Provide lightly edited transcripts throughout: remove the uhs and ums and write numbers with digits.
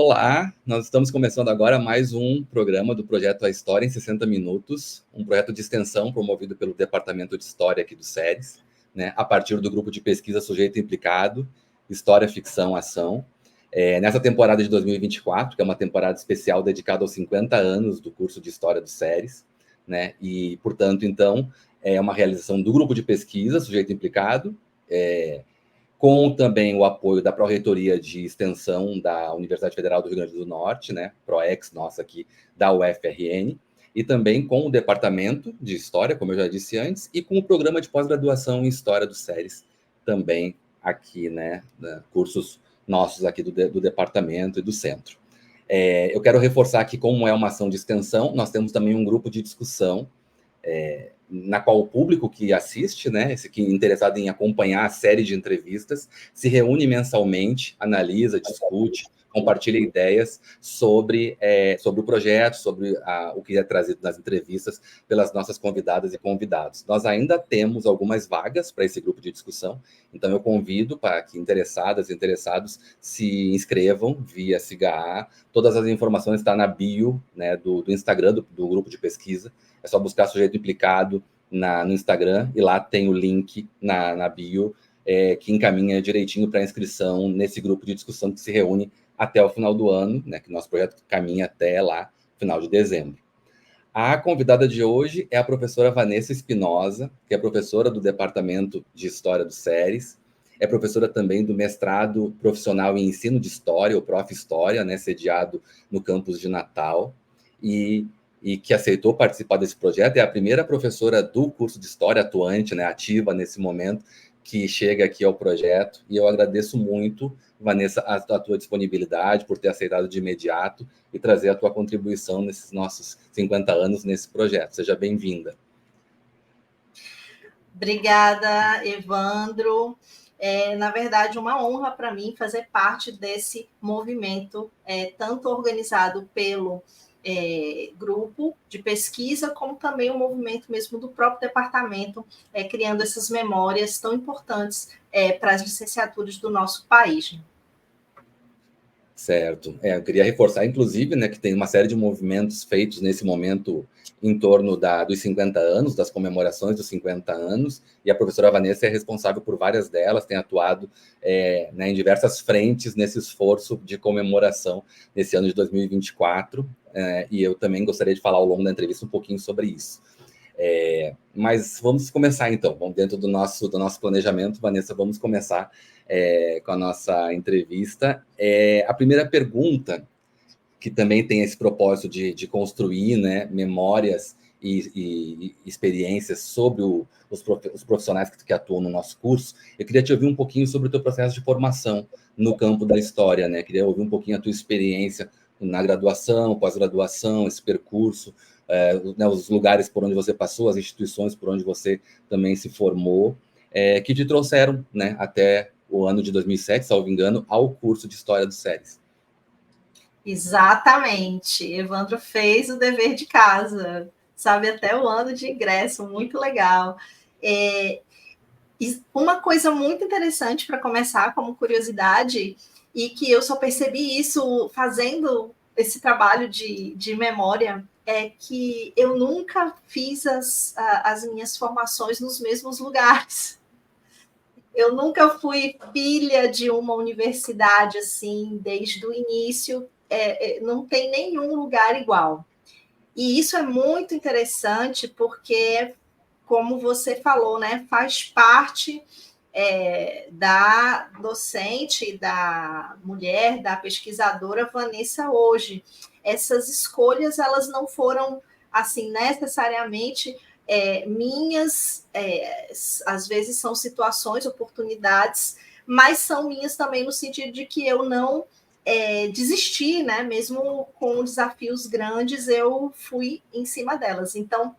Olá, nós estamos começando agora mais um programa do projeto A História em 60 Minutos, um projeto de extensão promovido pelo Departamento de História aqui do SEDES, né, a partir do grupo de pesquisa Sujeito Implicado, História, Ficção, Ação. Nessa temporada de 2024, que é uma temporada especial dedicada aos 50 anos do curso de História do SEDES, né, e, portanto, então, é uma realização do grupo de pesquisa Sujeito Implicado, com também o apoio da Pró-Reitoria de Extensão da Universidade Federal do Rio Grande do Norte, né, ProEx, nossa aqui, da UFRN, e também com o Departamento de História, como eu já disse antes, e com o Programa de Pós-Graduação em História do SEDES, também aqui, né, cursos nossos aqui do Departamento e do Centro. Eu quero reforçar que, como é uma ação de extensão, nós temos também um grupo de discussão, na qual o público que assiste, né, esse que é interessado em acompanhar a série de entrevistas, se reúne mensalmente, analisa, discute, compartilha ideias sobre o projeto, sobre o que é trazido nas entrevistas pelas nossas convidadas e convidados. Nós ainda temos algumas vagas para esse grupo de discussão, então eu convido para que interessadas e interessados se inscrevam via SIGA. Todas as informações estão na bio, né, do Instagram do grupo de pesquisa. É só buscar Sujeito Implicado no Instagram e lá tem o link na bio que encaminha direitinho para a inscrição nesse grupo de discussão que se reúne até o final do ano, né, que nosso projeto caminha até lá, final de dezembro. A convidada de hoje é a professora Vanessa Espinosa, que é professora do Departamento de História do SEDES, é professora também do mestrado profissional em ensino de História, o Prof. História, né, sediado no campus de Natal, e que aceitou participar desse projeto. É a primeira professora do curso de História atuante, né, ativa nesse momento, que chega aqui ao projeto. E eu agradeço muito, Vanessa, a tua disponibilidade, por ter aceitado de imediato e trazer a tua contribuição nesses nossos 50 anos nesse projeto. Seja bem-vinda. Obrigada, Evandro. Na verdade, uma honra para mim fazer parte desse movimento, tanto organizado pelo grupo de pesquisa, como também o movimento mesmo do próprio departamento, criando essas memórias tão importantes para as licenciaturas do nosso país. Certo. Eu queria reforçar, inclusive, né, que tem uma série de movimentos feitos nesse momento em torno dos 50 anos, das comemorações dos 50 anos, e a professora Vanessa é responsável por várias delas, tem atuado né, em diversas frentes nesse esforço de comemoração nesse ano de 2024, e eu também gostaria de falar ao longo da entrevista um pouquinho sobre isso. Mas vamos começar, então. Vamos dentro do nosso planejamento, Vanessa, vamos começar com a nossa entrevista. A primeira pergunta, que também tem esse propósito de construir, né, memórias e experiências sobre os profissionais que atuam no nosso curso, eu queria te ouvir um pouquinho sobre o teu processo de formação no campo da história, né? Queria ouvir um pouquinho a tua experiência na graduação, pós-graduação, esse percurso, né, os lugares por onde você passou, as instituições por onde você também se formou, que te trouxeram, né, até o ano de 2007, salvo engano, ao curso de História do SEDES. Exatamente. Evandro fez o dever de casa, sabe até o ano de ingresso, muito legal. Uma coisa muito interessante para começar, como curiosidade, e que eu só percebi isso fazendo esse trabalho de memória, é que eu nunca fiz as minhas formações nos mesmos lugares. Eu nunca fui filha de uma universidade, assim, desde o início, não tem nenhum lugar igual. E isso é muito interessante porque, como você falou, né, faz parte da docente, da mulher, da pesquisadora Vanessa hoje. Essas escolhas, elas não foram, assim, necessariamente minhas, às vezes são situações, oportunidades, mas são minhas também no sentido de que eu não desisti, né? Mesmo com desafios grandes, eu fui em cima delas. Então,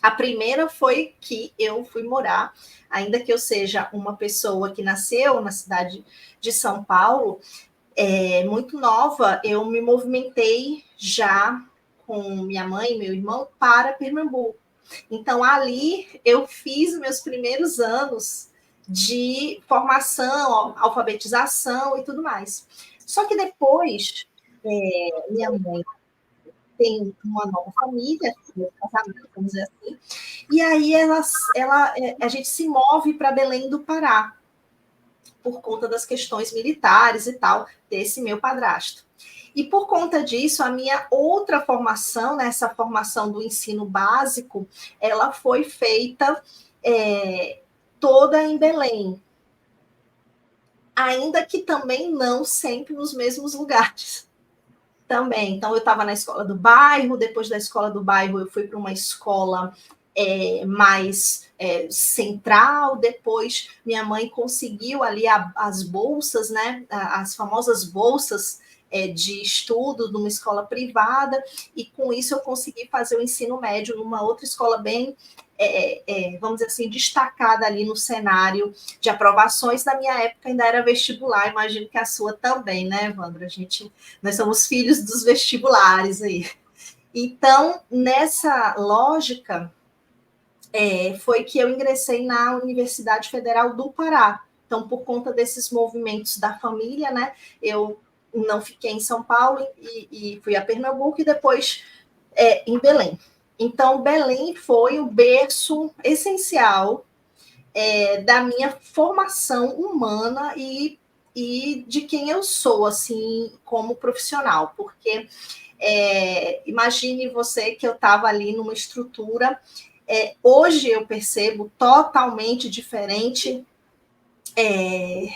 a primeira foi que eu fui morar, ainda que eu seja uma pessoa que nasceu na cidade de São Paulo, muito nova, eu me movimentei já com minha mãe e meu irmão para Pernambuco. Então, ali eu fiz meus primeiros anos de formação, alfabetização e tudo mais. Só que depois minha mãe tem uma nova família, casamento, vamos dizer assim, e aí a gente se move para Belém do Pará, por conta das questões militares e tal, desse meu padrasto. E por conta disso, a minha outra formação, né, essa formação do ensino básico, ela foi feita toda em Belém, ainda que também não sempre nos mesmos lugares. Também. Então, eu estava na escola do bairro, depois da escola do bairro, eu fui para uma escola mais central. Depois, minha mãe conseguiu ali as bolsas, né? As famosas bolsas de estudo numa escola privada, e com isso eu consegui fazer o ensino médio numa outra escola bem, vamos dizer assim, destacada ali no cenário de aprovações. Na minha época ainda era vestibular, imagino que a sua também, né, Evandro? Nós somos filhos dos vestibulares aí. Então, nessa lógica, foi que eu ingressei na Universidade Federal do Pará. Então, por conta desses movimentos da família, né, eu não fiquei em São Paulo e fui a Pernambuco e depois em Belém. Então, Belém foi o berço essencial da minha formação humana e de quem eu sou, assim, como profissional, porque imagine você que eu estava ali numa estrutura, hoje eu percebo totalmente diferente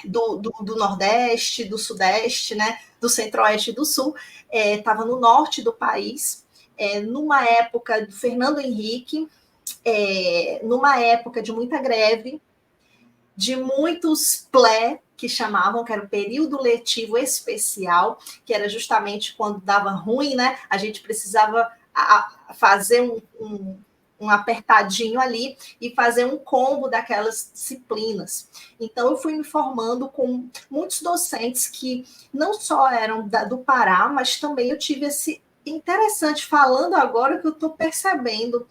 do Nordeste, do Sudeste, né, do Centro-Oeste e do Sul. Estava no norte do país, numa época do Fernando Henrique, numa época de muita greve, de muitos plé, que chamavam, que era o período letivo especial, que era justamente quando dava ruim, né? A gente precisava fazer um apertadinho ali e fazer um combo daquelas disciplinas. Então, eu fui me formando com muitos docentes que não só eram do Pará, mas também eu tive esse interessante, falando agora que eu estou percebendo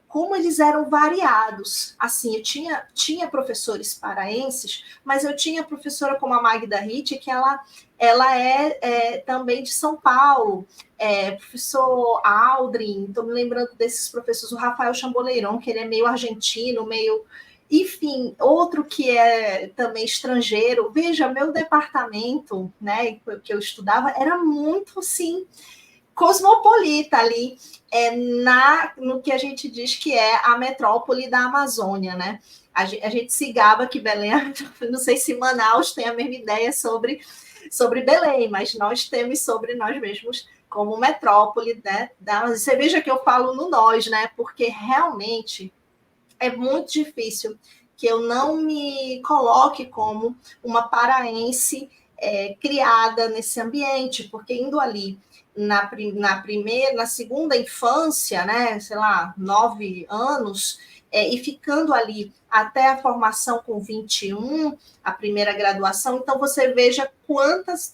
como eles eram variados. Assim, eu tinha professores paraenses, mas eu tinha professora como a Magda Ritt, que ela é também de São Paulo, professor Aldrin, estou me lembrando desses professores, o Rafael Chamboleirão, que ele é meio argentino, meio... Enfim, outro que é também estrangeiro. Veja, meu departamento, né, que eu estudava, era muito, assim, cosmopolita ali, no que a gente diz que é a metrópole da Amazônia, né? A gente se gaba que Belém, não sei se Manaus tem a mesma ideia sobre Belém, mas nós temos sobre nós mesmos como metrópole, né? Você veja que eu falo no nós, né? Porque realmente é muito difícil que eu não me coloque como uma paraense criada nesse ambiente, porque indo ali na segunda infância, né, sei lá, 9 anos, e ficando ali até a formação com 21, a primeira graduação, então você veja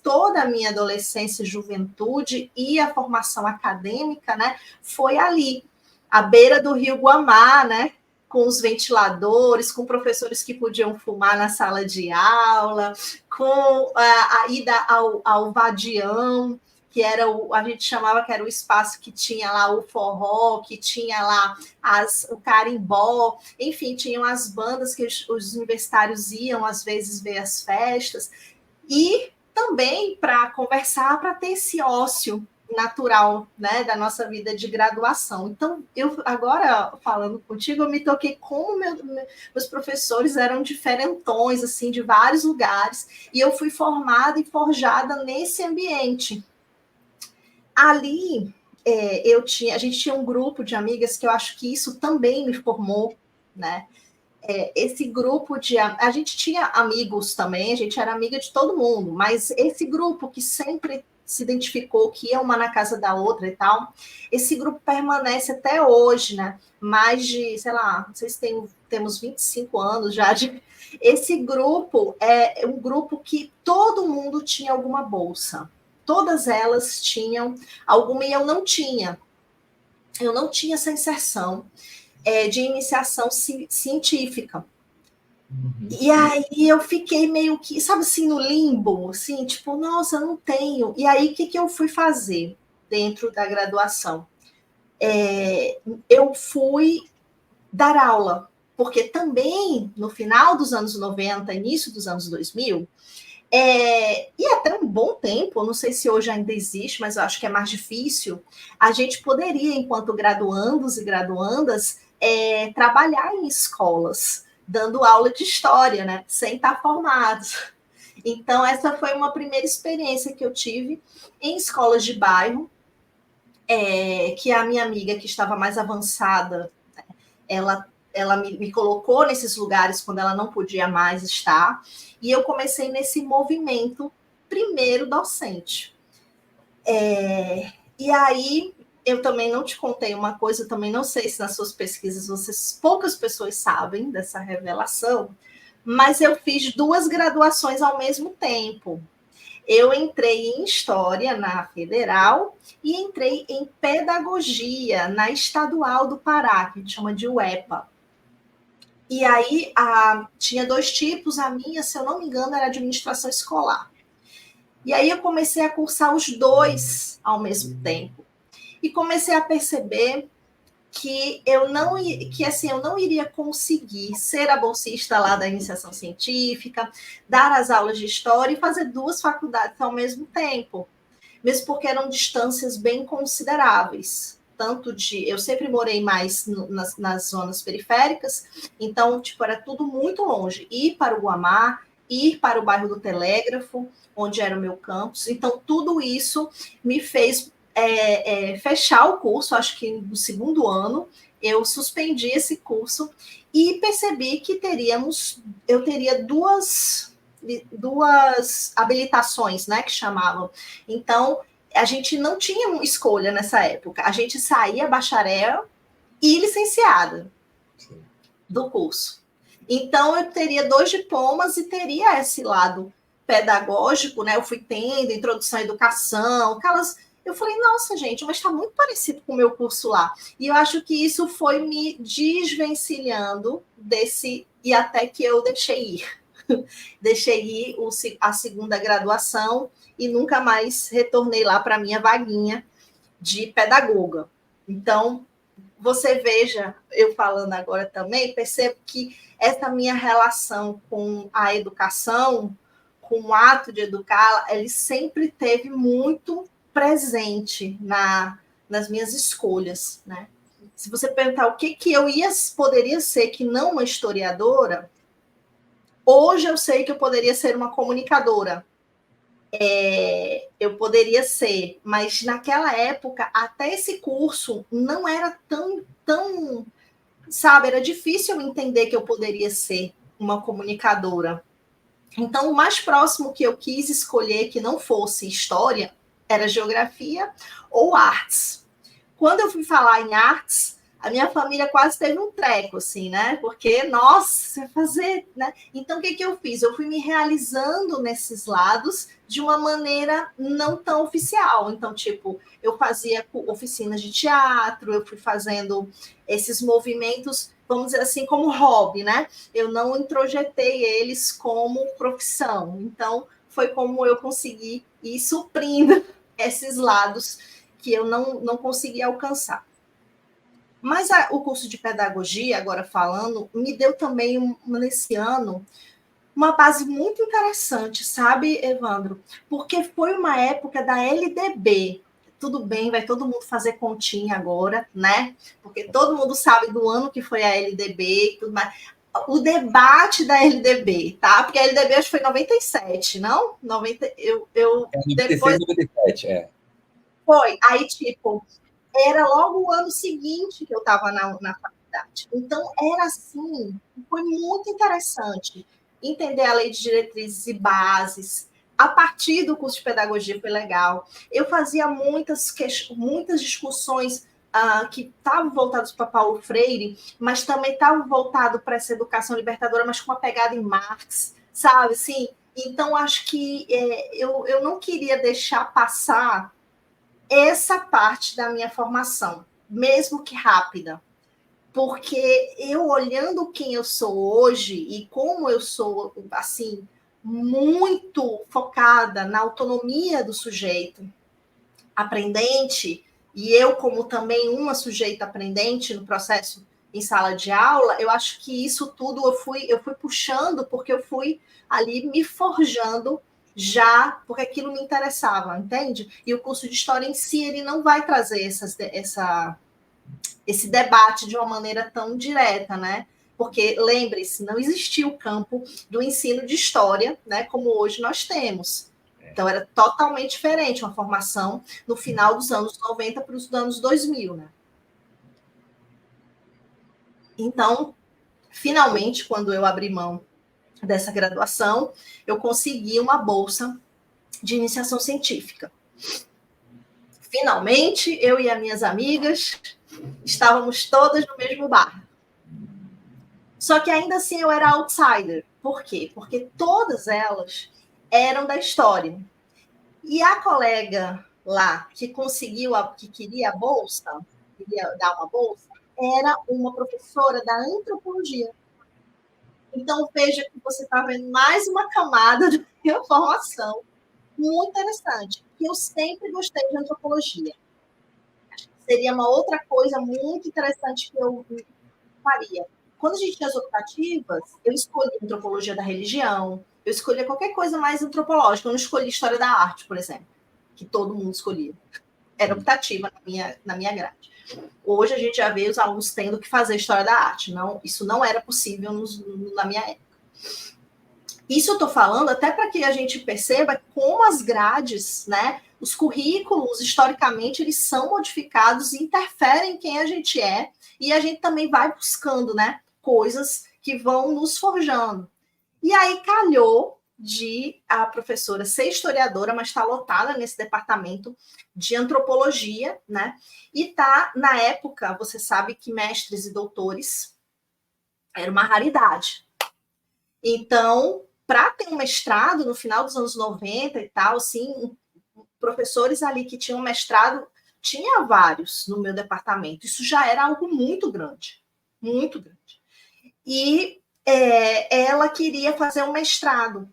toda a minha adolescência, juventude e a formação acadêmica, né, foi ali, à beira do Rio Guamá, né, com os ventiladores, com professores que podiam fumar na sala de aula, com a ida ao vadião, que era a gente chamava que era o espaço que tinha lá o forró, que tinha lá o carimbó, enfim, tinham as bandas que os universitários iam às vezes ver as festas, e também para conversar, para ter esse ócio natural, né, da nossa vida de graduação. Então, eu agora falando contigo, eu me toquei como meus professores eram diferentões, assim, de vários lugares, e eu fui formada e forjada nesse ambiente. Ali, a gente tinha um grupo de amigas que eu acho que isso também me formou, né? Esse grupo a gente tinha amigos também, a gente era amiga de todo mundo, mas esse grupo que sempre se identificou, que ia uma na casa da outra e tal, esse grupo permanece até hoje, né? Mais de, sei lá, não sei se temos 25 anos já esse grupo é um grupo que todo mundo tinha alguma bolsa. Todas elas tinham alguma e eu não tinha. Eu não tinha essa inserção de iniciação científica. E aí eu fiquei meio que, sabe assim, no limbo, assim, tipo, nossa, eu não tenho. E aí, o que eu fui fazer dentro da graduação? Eu fui dar aula, porque também, no final dos anos 90, início dos anos 2000, e até um bom tempo, não sei se hoje ainda existe, mas eu acho que é mais difícil, a gente poderia, enquanto graduandos e graduandas, trabalhar em escolas, dando aula de história, né, sem estar formados. Então, essa foi uma primeira experiência que eu tive em escolas de bairro, que a minha amiga, que estava mais avançada, ela me colocou nesses lugares quando ela não podia mais estar, e eu comecei nesse movimento primeiro docente. E aí, eu também não te contei uma coisa, eu também não sei se nas suas pesquisas poucas pessoas sabem dessa revelação, mas eu fiz 2 graduações ao mesmo tempo. Eu entrei em História na Federal e entrei em Pedagogia na Estadual do Pará, que a gente chama de UEPA. E aí tinha 2 tipos, a minha, se eu não me engano, era administração escolar. E aí eu comecei a cursar os 2 ao mesmo tempo. E comecei a perceber que eu não iria conseguir ser a bolsista lá da iniciação científica, dar as aulas de história e fazer 2 faculdades ao mesmo tempo, mesmo porque eram distâncias bem consideráveis. Eu sempre morei mais nas zonas periféricas, então, tipo, era tudo muito longe. Ir para o Guamá, ir para o bairro do Telégrafo, onde era o meu campus. Então, tudo isso me fez fechar o curso, acho que no segundo ano, eu suspendi esse curso e percebi que eu teria duas habilitações, né, que chamavam. Então, a gente não tinha escolha nessa época. A gente saía bacharel e licenciada do curso. Então, eu teria 2 diplomas e teria esse lado pedagógico, né? Eu fui tendo introdução à educação, aquelas. Eu falei, nossa, gente, mas está muito parecido com o meu curso lá. E eu acho que isso foi me desvencilhando desse, e até que eu deixei ir. Deixei ir a segunda graduação e nunca mais retornei lá para a minha vaguinha de pedagoga. Então, você veja, eu falando agora também, percebo que essa minha relação com a educação, com o ato de educar, ele sempre teve muito presente nas minhas escolhas, né? Se você perguntar o que poderia ser que não uma historiadora, hoje eu sei que eu poderia ser uma comunicadora. Eu poderia ser, mas naquela época, até esse curso não era tão, sabe, era difícil eu entender que eu poderia ser uma comunicadora. Então, o mais próximo que eu quis escolher que não fosse história era geografia ou artes. Quando eu fui falar em artes, a minha família quase teve um treco, assim, né? Porque, nossa, fazer, né? Então, o que eu fiz? Eu fui me realizando nesses lados de uma maneira não tão oficial. Então, tipo, eu fazia oficinas de teatro, eu fui fazendo esses movimentos, vamos dizer assim, como hobby, né? Eu não introjetei eles como profissão. Então, foi como eu consegui ir suprindo esses lados que eu não consegui alcançar. Mas o curso de pedagogia, agora falando, me deu também, nesse ano, uma base muito interessante, sabe, Evandro? Porque foi uma época da LDB. Tudo bem, vai todo mundo fazer continha agora, né? Porque todo mundo sabe do ano que foi a LDB e tudo mais. O debate da LDB, tá? Porque a LDB acho que foi em 97, não? 90, depois 96, 97. foi. Aí, tipo, era logo o ano seguinte que eu estava na faculdade. Então, era assim, foi muito interessante entender a lei de diretrizes e bases. A partir do curso de pedagogia foi legal. Eu fazia muitas discussões que estavam voltadas para Paulo Freire, mas também estavam voltadas para essa educação libertadora, mas com uma pegada em Marx, sabe? Assim, então, acho que eu não queria deixar passar essa parte da minha formação, mesmo que rápida. porque eu olhando quem eu sou hoje e como eu sou, assim, muito focada na autonomia do sujeito aprendente, e eu como também uma sujeita aprendente no processo em sala de aula, eu acho que isso tudo eu fui puxando, porque eu fui ali me forjando já, porque aquilo me interessava, entende? E o curso de História em si, ele não vai trazer esse debate de uma maneira tão direta, né? Porque, lembre-se, não existia o campo do ensino de História, né, como hoje nós temos. Então, era totalmente diferente, uma formação no final dos anos 90 para os anos 2000, né? Então, finalmente, quando eu abri mão dessa graduação, eu consegui uma bolsa de iniciação científica. Finalmente, eu e as minhas amigas estávamos todas no mesmo bar. Só que ainda assim eu era outsider. Por quê? Porque todas elas eram da história. E a colega lá que conseguiu, que queria a bolsa, queria dar uma bolsa, era uma professora da antropologia. Então, veja que você está vendo mais uma camada de informação muito interessante. Eu sempre gostei de antropologia. Seria uma outra coisa muito interessante que eu faria. Quando a gente tinha as optativas, eu escolhi antropologia da religião, eu escolhia qualquer coisa mais antropológica. Eu não escolhi história da arte, por exemplo, que todo mundo escolhia. Era optativa na minha grade. Hoje a gente já vê os alunos tendo que fazer história da arte. Não, isso não era possível na minha época. Isso eu estou falando até para que a gente perceba como as grades, né, os currículos, historicamente, eles são modificados e interferem em quem a gente é, e a gente também vai buscando, né, coisas que vão nos forjando. E aí calhou de a professora ser historiadora, mas está lotada nesse departamento de antropologia, né? E tá, na época, você sabe que mestres e doutores era uma raridade. Então, para ter um mestrado no final dos anos 90 e tal, assim, professores ali que tinham mestrado, tinha vários no meu departamento. Isso já era algo muito grande, muito grande. E ela queria fazer um mestrado,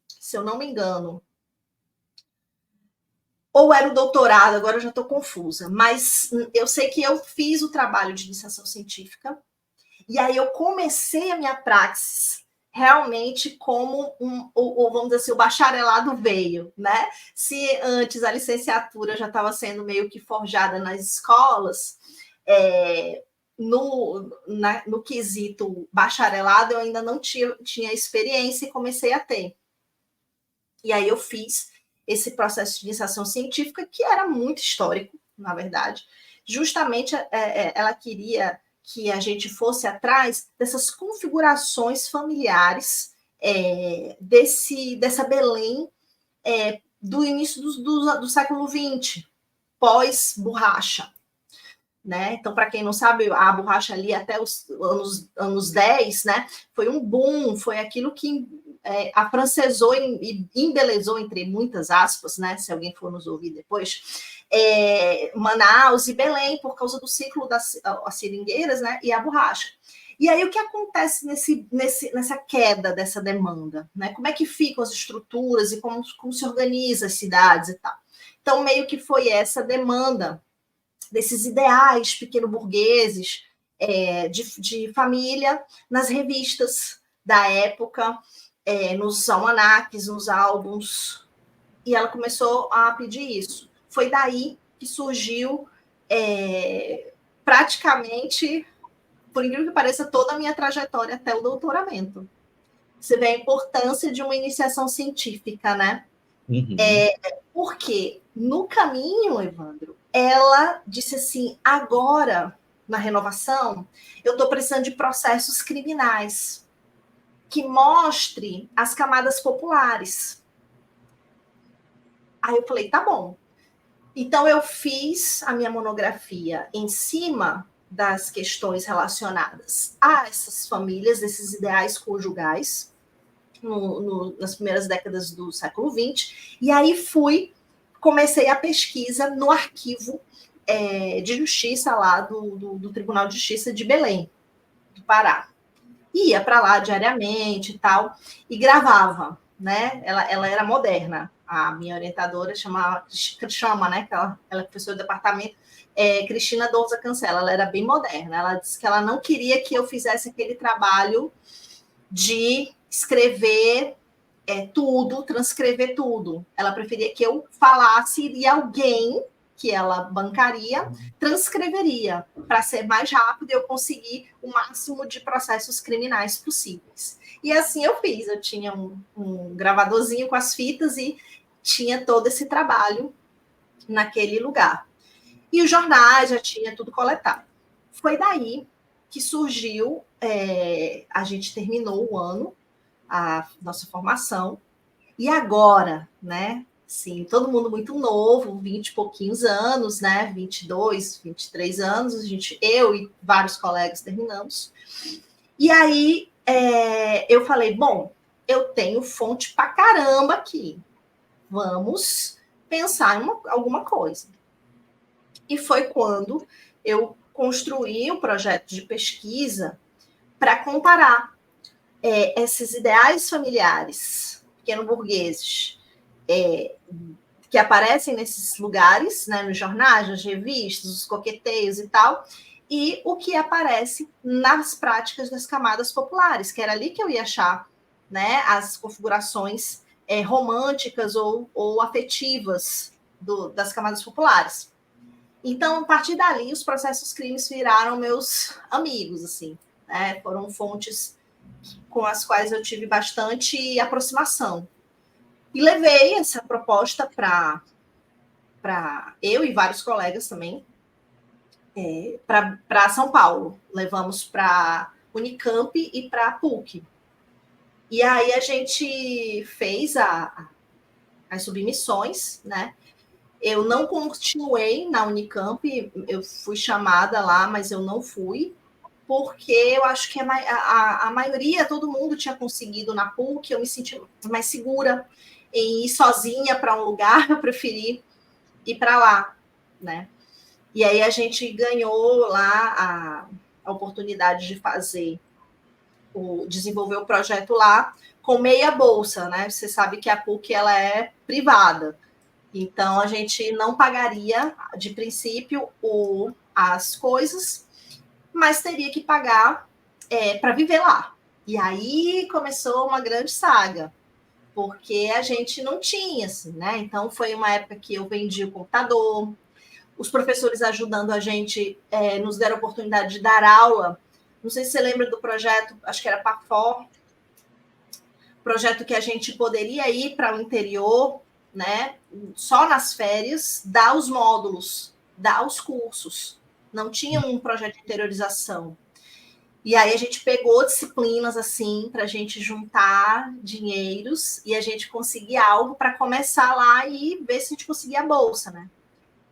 se eu não me engano. Ou era o doutorado, agora eu já estou confusa. Mas eu sei que eu fiz o trabalho de iniciação científica, e aí eu comecei a minha praxis realmente como vamos dizer assim, o bacharelado veio, né? Se antes a licenciatura já estava sendo meio que forjada nas escolas, no quesito bacharelado eu ainda não tinha experiência e comecei a ter. E aí eu fiz esse processo de iniciação científica, que era muito histórico, na verdade. Justamente ela queria que a gente fosse atrás dessas configurações familiares dessa Belém do início do século XX, pós-borracha. Né? Então, para quem não sabe, a borracha ali até os anos 10, né, foi um boom, foi aquilo que afrancesou e embelezou, entre muitas aspas, né, se alguém for nos ouvir depois, Manaus e Belém, por causa do ciclo das seringueiras, né, e a borracha. E aí, o que acontece nessa queda dessa demanda? Né? Como é que ficam as estruturas e como se organiza as cidades e tal? Então, meio que foi essa demanda desses ideais pequeno-burgueses de família nas revistas da época, nos almanaques, nos álbuns, e ela começou a pedir isso. Foi daí que surgiu praticamente, por incrível que pareça, toda a minha trajetória até o doutoramento. Você vê a importância de uma iniciação científica, né? Uhum. Porque no caminho, Evandro, ela disse assim, agora, na renovação, eu estou precisando de processos criminais que mostre as camadas populares. Aí eu falei, tá bom. Então, eu fiz a minha monografia em cima das questões relacionadas a essas famílias, esses ideais conjugais, nas primeiras décadas do século XX, e aí comecei a pesquisa no arquivo de Justiça lá do Tribunal de Justiça de Belém, do Pará. Ia para lá diariamente e tal, e gravava, né? Ela era moderna. A minha orientadora chama, né? Que ela é professora do departamento, Cristina Douza Cancela. Ela era bem moderna. Ela disse que ela não queria que eu fizesse aquele trabalho de escrever tudo, transcrever tudo. Ela preferia que eu falasse e alguém que ela bancaria transcreveria para ser mais rápido e eu conseguir o máximo de processos criminais possíveis. E assim eu fiz. Eu tinha um gravadorzinho com as fitas e tinha todo esse trabalho naquele lugar. E os jornais já tinha tudo coletado. Foi daí que surgiu, a gente terminou o ano, a nossa formação, e agora, né? Sim, todo mundo muito novo, 20 e pouquinhos anos, né? 22, 23 anos, eu e vários colegas terminamos. E aí eu falei, bom, eu tenho fonte pra caramba aqui. Vamos pensar em alguma coisa. E foi quando eu construí um projeto de pesquisa para comparar esses ideais familiares pequeno-burgueses que aparecem nesses lugares, né, nos jornais, nas revistas, os coqueteios e tal, e o que aparece nas práticas das camadas populares, que era ali que eu ia achar, né, as configurações românticas ou afetivas das camadas populares. Então, a partir dali, os processos crimes viraram meus amigos, assim, né? Foram fontes com as quais eu tive bastante aproximação. E levei essa proposta para eu e vários colegas também, para São Paulo. Levamos para Unicamp e para a PUC. E aí a gente fez as submissões, né? Eu não continuei na Unicamp, eu fui chamada lá, mas eu não fui, porque eu acho que a maioria, todo mundo tinha conseguido na PUC, eu me senti mais segura em ir sozinha para um lugar, eu preferi ir para lá, né? E aí a gente ganhou lá a oportunidade de desenvolver o projeto lá com meia bolsa, né? Você sabe que a PUC ela é privada, então a gente não pagaria de princípio as coisas, mas teria que pagar para viver lá. E aí começou uma grande saga, porque a gente não tinha, assim, né? Então foi uma época que eu vendi o computador, os professores ajudando a gente nos deram a oportunidade de dar aula. Não sei se você lembra do projeto, acho que era PAFOR, projeto que a gente poderia ir para o interior, né? Só nas férias, dar os módulos, dar os cursos. Não tinha um projeto de interiorização. E aí a gente pegou disciplinas assim para a gente juntar dinheiros e a gente conseguir algo para começar lá e ver se a gente conseguia a bolsa, né?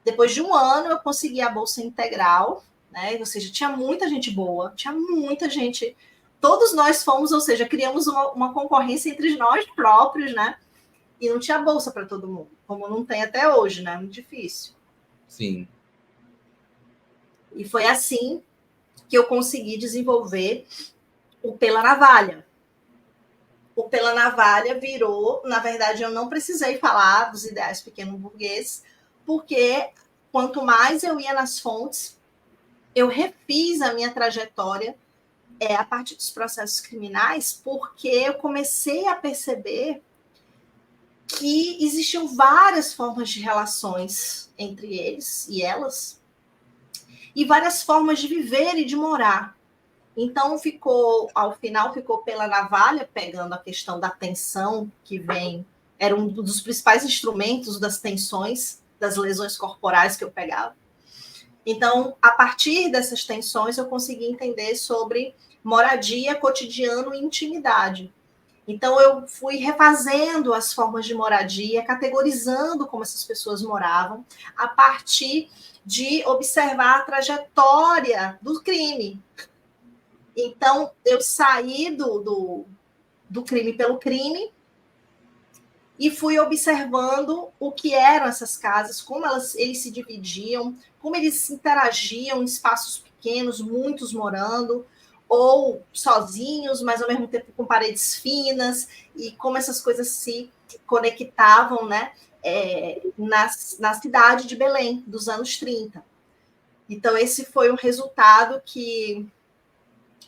Depois de um ano eu consegui a bolsa integral, né? Ou seja, tinha muita gente boa, tinha muita gente. Todos nós fomos, ou seja, criamos uma concorrência entre nós próprios, né? E não tinha bolsa para todo mundo, como não tem até hoje, né? Muito difícil. Sim. E foi assim que eu consegui desenvolver o Pela Navalha. O Pela Navalha virou, na verdade, eu não precisei falar dos ideais pequeno-burgueses, porque quanto mais eu ia nas fontes, eu refiz a minha trajetória a partir dos processos criminais, porque eu comecei a perceber que existiam várias formas de relações entre eles e elas, e várias formas de viver e de morar. Então, ao final, ficou Pela Navalha, pegando a questão da tensão que vem, era um dos principais instrumentos das tensões, das lesões corporais que eu pegava. Então, a partir dessas tensões, eu consegui entender sobre moradia, cotidiano e intimidade. Então, eu fui refazendo as formas de moradia, categorizando como essas pessoas moravam, a partir de observar a trajetória do crime. Então, eu saí do crime pelo crime e fui observando o que eram essas casas, como eles se dividiam, como eles interagiam em espaços pequenos, muitos morando, ou sozinhos, mas ao mesmo tempo com paredes finas, e como essas coisas se conectavam, né, na cidade de Belém, dos anos 30. Então, esse foi um resultado que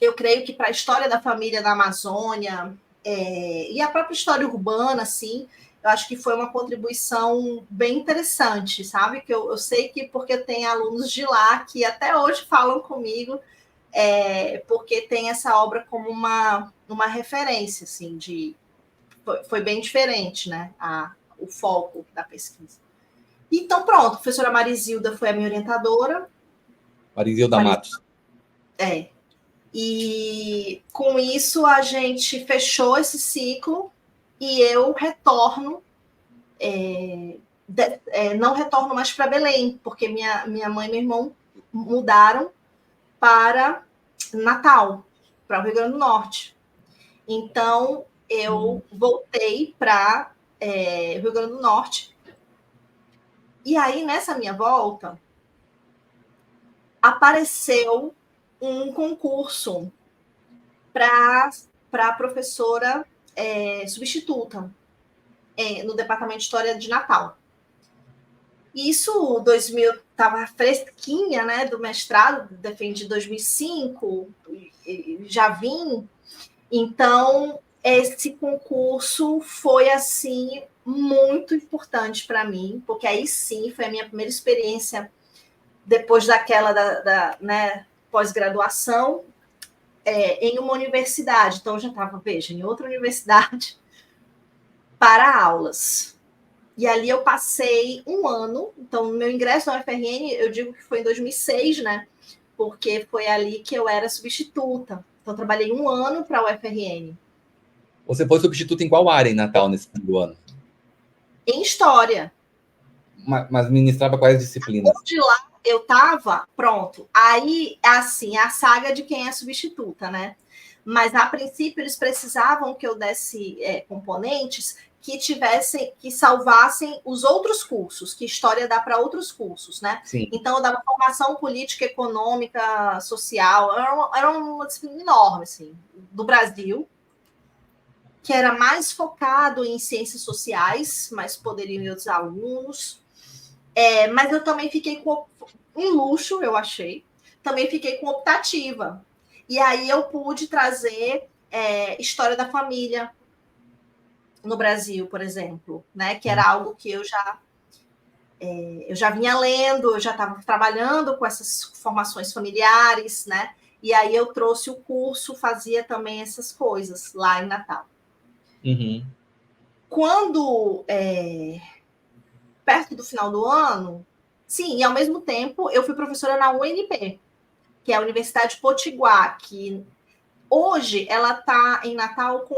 eu creio que para a história da família da Amazônia e a própria história urbana, assim, eu acho que foi uma contribuição bem interessante, sabe? Que eu sei que porque tem alunos de lá que até hoje falam comigo, porque tem essa obra como uma referência, assim, foi bem diferente, né? O foco da pesquisa. Então, pronto, a professora Marizilda foi a minha orientadora. Marizilda Matos. E com isso a gente fechou esse ciclo e eu retorno, não retorno mais para Belém, porque minha mãe e meu irmão mudaram para Natal, para o Rio Grande do Norte. Então eu voltei para Rio Grande do Norte. E aí, nessa minha volta, apareceu um concurso para professora substituta no Departamento de História de Natal. Isso, 2000, estava fresquinha, né, do mestrado, defendi 2005, já vim. Então, esse concurso foi, assim, muito importante para mim, porque aí sim foi a minha primeira experiência depois daquela né, pós-graduação, em uma universidade. Então, eu já estava, veja, em outra universidade para aulas. E ali eu passei um ano. Então, meu ingresso na UFRN, eu digo que foi em 2006, né? Porque foi ali que eu era substituta. Então, eu trabalhei um ano para a UFRN. Você foi substituta em qual área em Natal nesse primeiro ano? Em História. Mas ministrava quais disciplinas? De lá eu estava, pronto. Aí, assim, a saga de quem é substituta, né? Mas, a princípio, eles precisavam que eu desse componentes que salvassem os outros cursos, que História dá para outros cursos, né? Sim. Então, eu dava formação política, econômica, social, era uma disciplina enorme, assim, do Brasil, que era mais focado em ciências sociais, mas poderiam ir outros alunos. Mas eu também fiquei com um luxo, eu achei. Também fiquei com optativa. E aí eu pude trazer história da família no Brasil, por exemplo, né? Que era algo que eu já vinha lendo, eu já estava trabalhando com essas formações familiares, né? E aí eu trouxe o curso, fazia também essas coisas lá em Natal. Uhum. Quando, perto do final do ano, sim, e ao mesmo tempo eu fui professora na UNP, que é a Universidade Potiguar, que hoje ela está em Natal com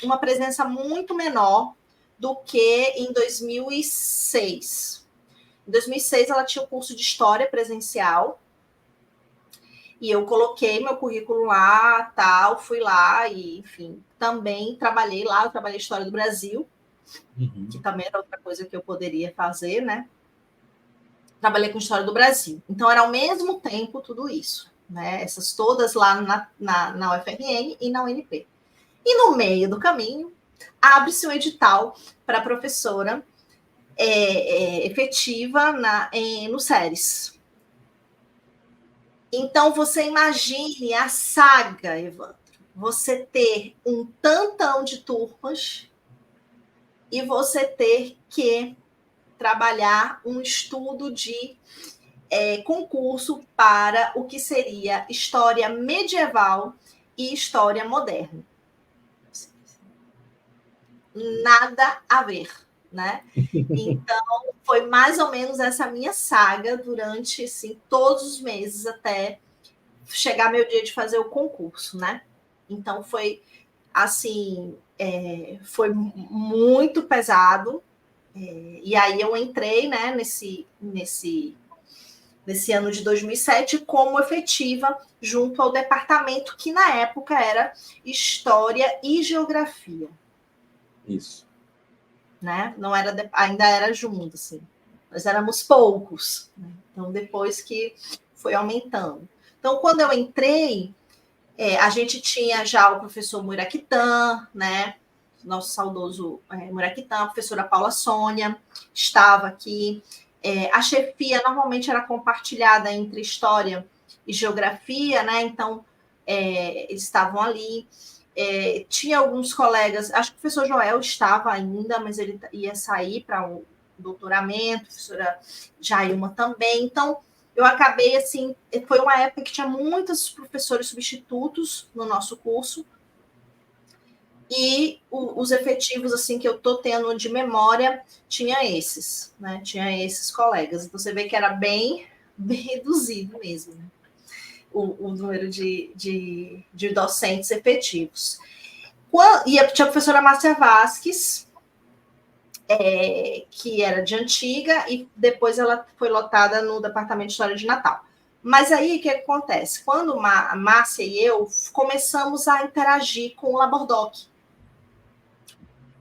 uma presença muito menor do que em 2006. Em 2006 ela tinha o curso de História presencial, e eu coloquei meu currículo lá, tal, fui lá e, enfim, também trabalhei lá, eu trabalhei História do Brasil, que também era outra coisa que eu poderia fazer, né? Trabalhei com História do Brasil. Então, era ao mesmo tempo tudo isso, né? Essas todas lá na UFRN e na UNP. E no meio do caminho, abre-se um edital para professora efetiva no SERES. Então, você imagine a saga, Evandro. Você ter um tantão de turmas e você ter que trabalhar um estudo de concurso para o que seria história medieval e história moderna. Nada a ver, né? Então, foi mais ou menos essa minha saga durante, assim, todos os meses até chegar meu dia de fazer o concurso, né? Então, foi, assim, foi muito pesado. E aí eu entrei, né, nesse ano de 2007 como efetiva junto ao departamento que na época era História e Geografia. Isso. né? Não era ainda era junto, assim. Nós éramos poucos, né? Então, depois que foi aumentando. Então, quando eu entrei, a gente tinha já o professor Muraquitã, né? Nosso saudoso Muraquitã, a professora Paula Sônia estava aqui. A chefia normalmente era compartilhada entre História e Geografia, né? Então, eles estavam ali. Tinha alguns colegas, acho que o professor Joel estava ainda, mas ele ia sair para o doutoramento, a professora Jailma também. Então, eu acabei, assim, foi uma época que tinha muitos professores substitutos no nosso curso, e os efetivos, assim, que eu estou tendo de memória, tinha esses, né? Tinha esses colegas. Então, você vê que era bem reduzido mesmo, né? O número de docentes efetivos. E tinha a professora Márcia Vasques, que era de antiga, e depois ela foi lotada no Departamento de História de Natal. Mas aí, o que acontece? Quando a Márcia e eu começamos a interagir com o Labordoc.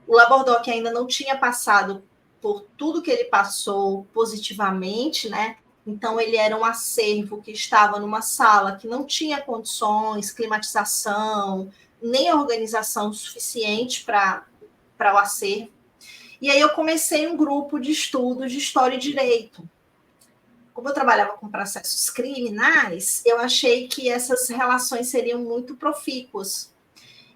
O Labordoc ainda não tinha passado por tudo que ele passou positivamente, né? Então, ele era um acervo que estava numa sala que não tinha condições, climatização, nem organização suficiente para o acervo. E aí eu comecei um grupo de estudos de História e Direito. Como eu trabalhava com processos criminais, eu achei que essas relações seriam muito profícuas.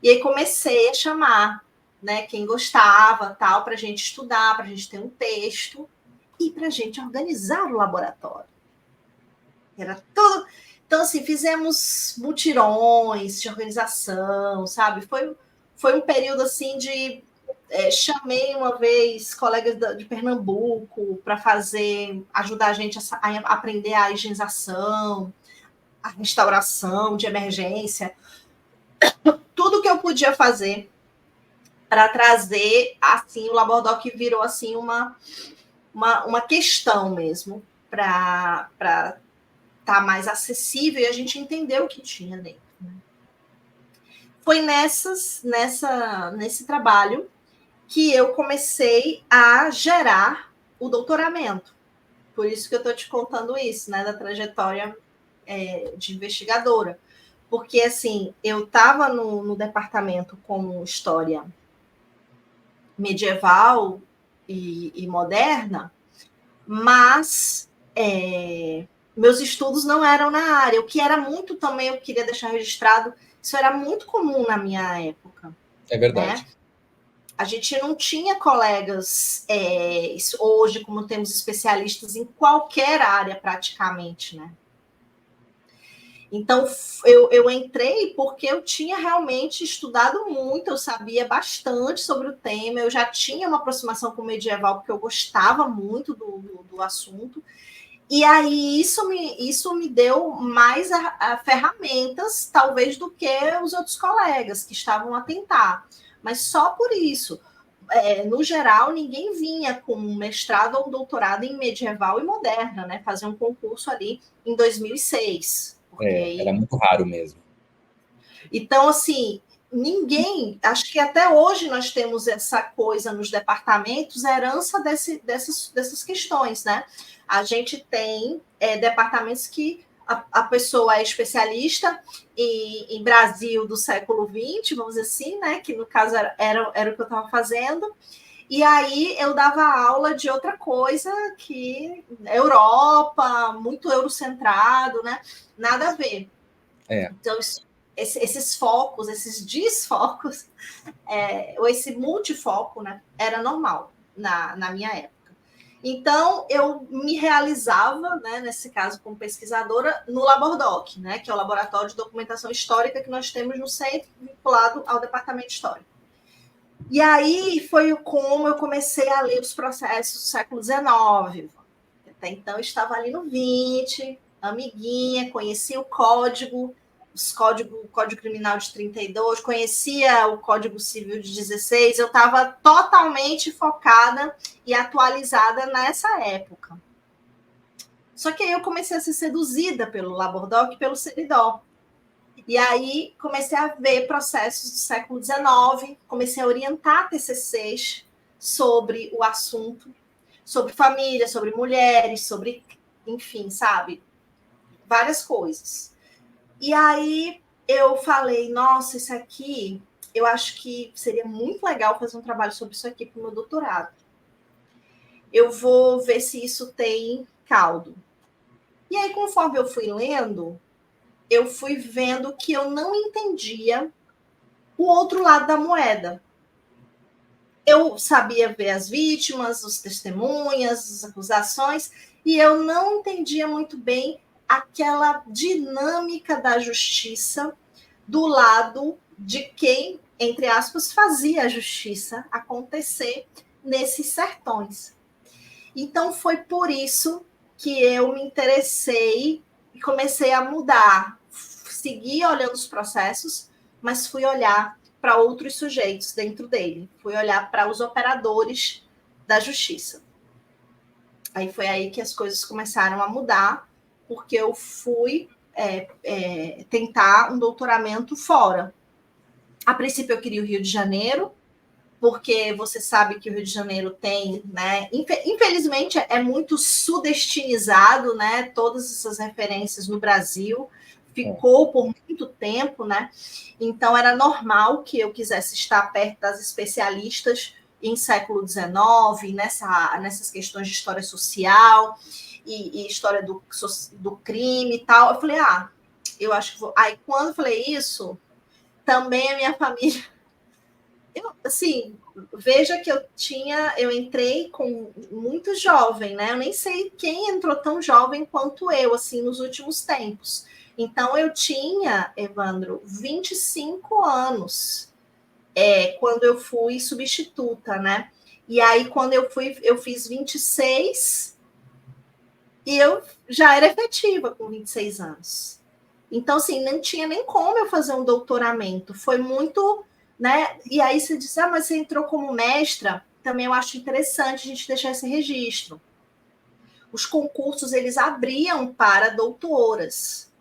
E aí comecei a chamar, né, quem gostava, tal, para a gente estudar, para a gente ter um texto e para a gente organizar o laboratório. Era tudo. Então, assim, fizemos mutirões de organização, sabe? Foi um período, assim, de... chamei uma vez colegas de Pernambuco para ajudar a gente a aprender a higienização, a restauração de emergência, tudo que eu podia fazer para trazer, assim, o Labordoc virou, assim, uma questão mesmo para estar mais acessível e a gente entender o que tinha dentro. Né? Foi nesse trabalho que eu comecei a gerar o doutoramento. Por isso que eu estou te contando isso, né, da trajetória de investigadora. Porque, assim, eu estava no departamento como História Medieval e Moderna, mas meus estudos não eram na área. O que era muito também, eu queria deixar registrado, isso era muito comum na minha época. É verdade. Né? A gente não tinha colegas, hoje, como temos especialistas em qualquer área praticamente, né? Então, eu entrei porque eu tinha realmente estudado muito, eu sabia bastante sobre o tema, eu já tinha uma aproximação com o medieval, porque eu gostava muito do assunto, e aí isso me deu mais ferramentas, talvez, do que os outros colegas que estavam a tentar. Mas só por isso. No geral, ninguém vinha com um mestrado ou um doutorado em medieval e moderna, né? Fazer um concurso ali em 2006. Era muito raro mesmo. Então, assim, acho que até hoje nós temos essa coisa nos departamentos, a herança dessas questões, né? A gente tem departamentos que a pessoa é especialista em Brasil do século XX, vamos dizer assim, né? Que no caso era o que eu estava fazendo. E aí eu dava aula de outra coisa que Europa, muito eurocentrado, né? Nada a ver. Então, esses focos, esses desfocos, ou esse multifoco, né? Era normal na minha época. Então, eu me realizava, né, nesse caso, como pesquisadora, no Labordoc, né, que é o Laboratório de Documentação Histórica que nós temos no centro, vinculado ao Departamento de História. E aí foi como eu comecei a ler os processos do século XIX. Até então, eu estava ali no 20, amiguinha, conhecia o Código Criminal de 32, conhecia o Código Civil de 16, eu estava totalmente focada e atualizada nessa época. Só que aí eu comecei a ser seduzida pelo Labordoc e pelo Seridó. E aí comecei a ver processos do século XIX, comecei a orientar TCCs sobre o assunto, sobre família, sobre mulheres, sobre, enfim, sabe? Várias coisas. E aí eu falei, nossa, isso aqui, eu acho que seria muito legal fazer um trabalho sobre isso aqui para o meu doutorado. Eu vou ver se isso tem caldo. E aí, conforme eu fui lendo, eu fui vendo que eu não entendia o outro lado da moeda. Eu sabia ver as vítimas, os testemunhas, as acusações, e eu não entendia muito bem aquela dinâmica da justiça do lado de quem, entre aspas, fazia a justiça acontecer nesses sertões. Então, foi por isso que eu me interessei e comecei a mudar. Segui olhando os processos, mas fui olhar para outros sujeitos dentro dele. Fui olhar para os operadores da justiça. Aí foi aí que as coisas começaram a mudar, porque eu fui tentar um doutoramento fora. A princípio, eu queria o Rio de Janeiro, porque você sabe que o Rio de Janeiro tem, né? Infelizmente, é muito sudestinizado, né? Todas essas referências no Brasil. Ficou por muito tempo, né? Então, era normal que eu quisesse estar perto das especialistas em século XIX, nessas questões de história social e história do crime e tal. Eu falei, eu acho que vou. Aí, quando eu falei isso, também a minha família. Assim, veja que eu entrei com muito jovem, né? Eu nem sei quem entrou tão jovem quanto eu, assim, nos últimos tempos. Então, eu tinha, Evandro, 25 anos quando eu fui substituta, né? E aí, quando eu fiz 26 e eu já era efetiva com 26 anos. Então, assim, não tinha nem como eu fazer um doutoramento. Foi muito, né? E aí você disse, mas você entrou como mestra. Também eu acho interessante a gente deixar esse registro. Os concursos, eles abriam para doutoras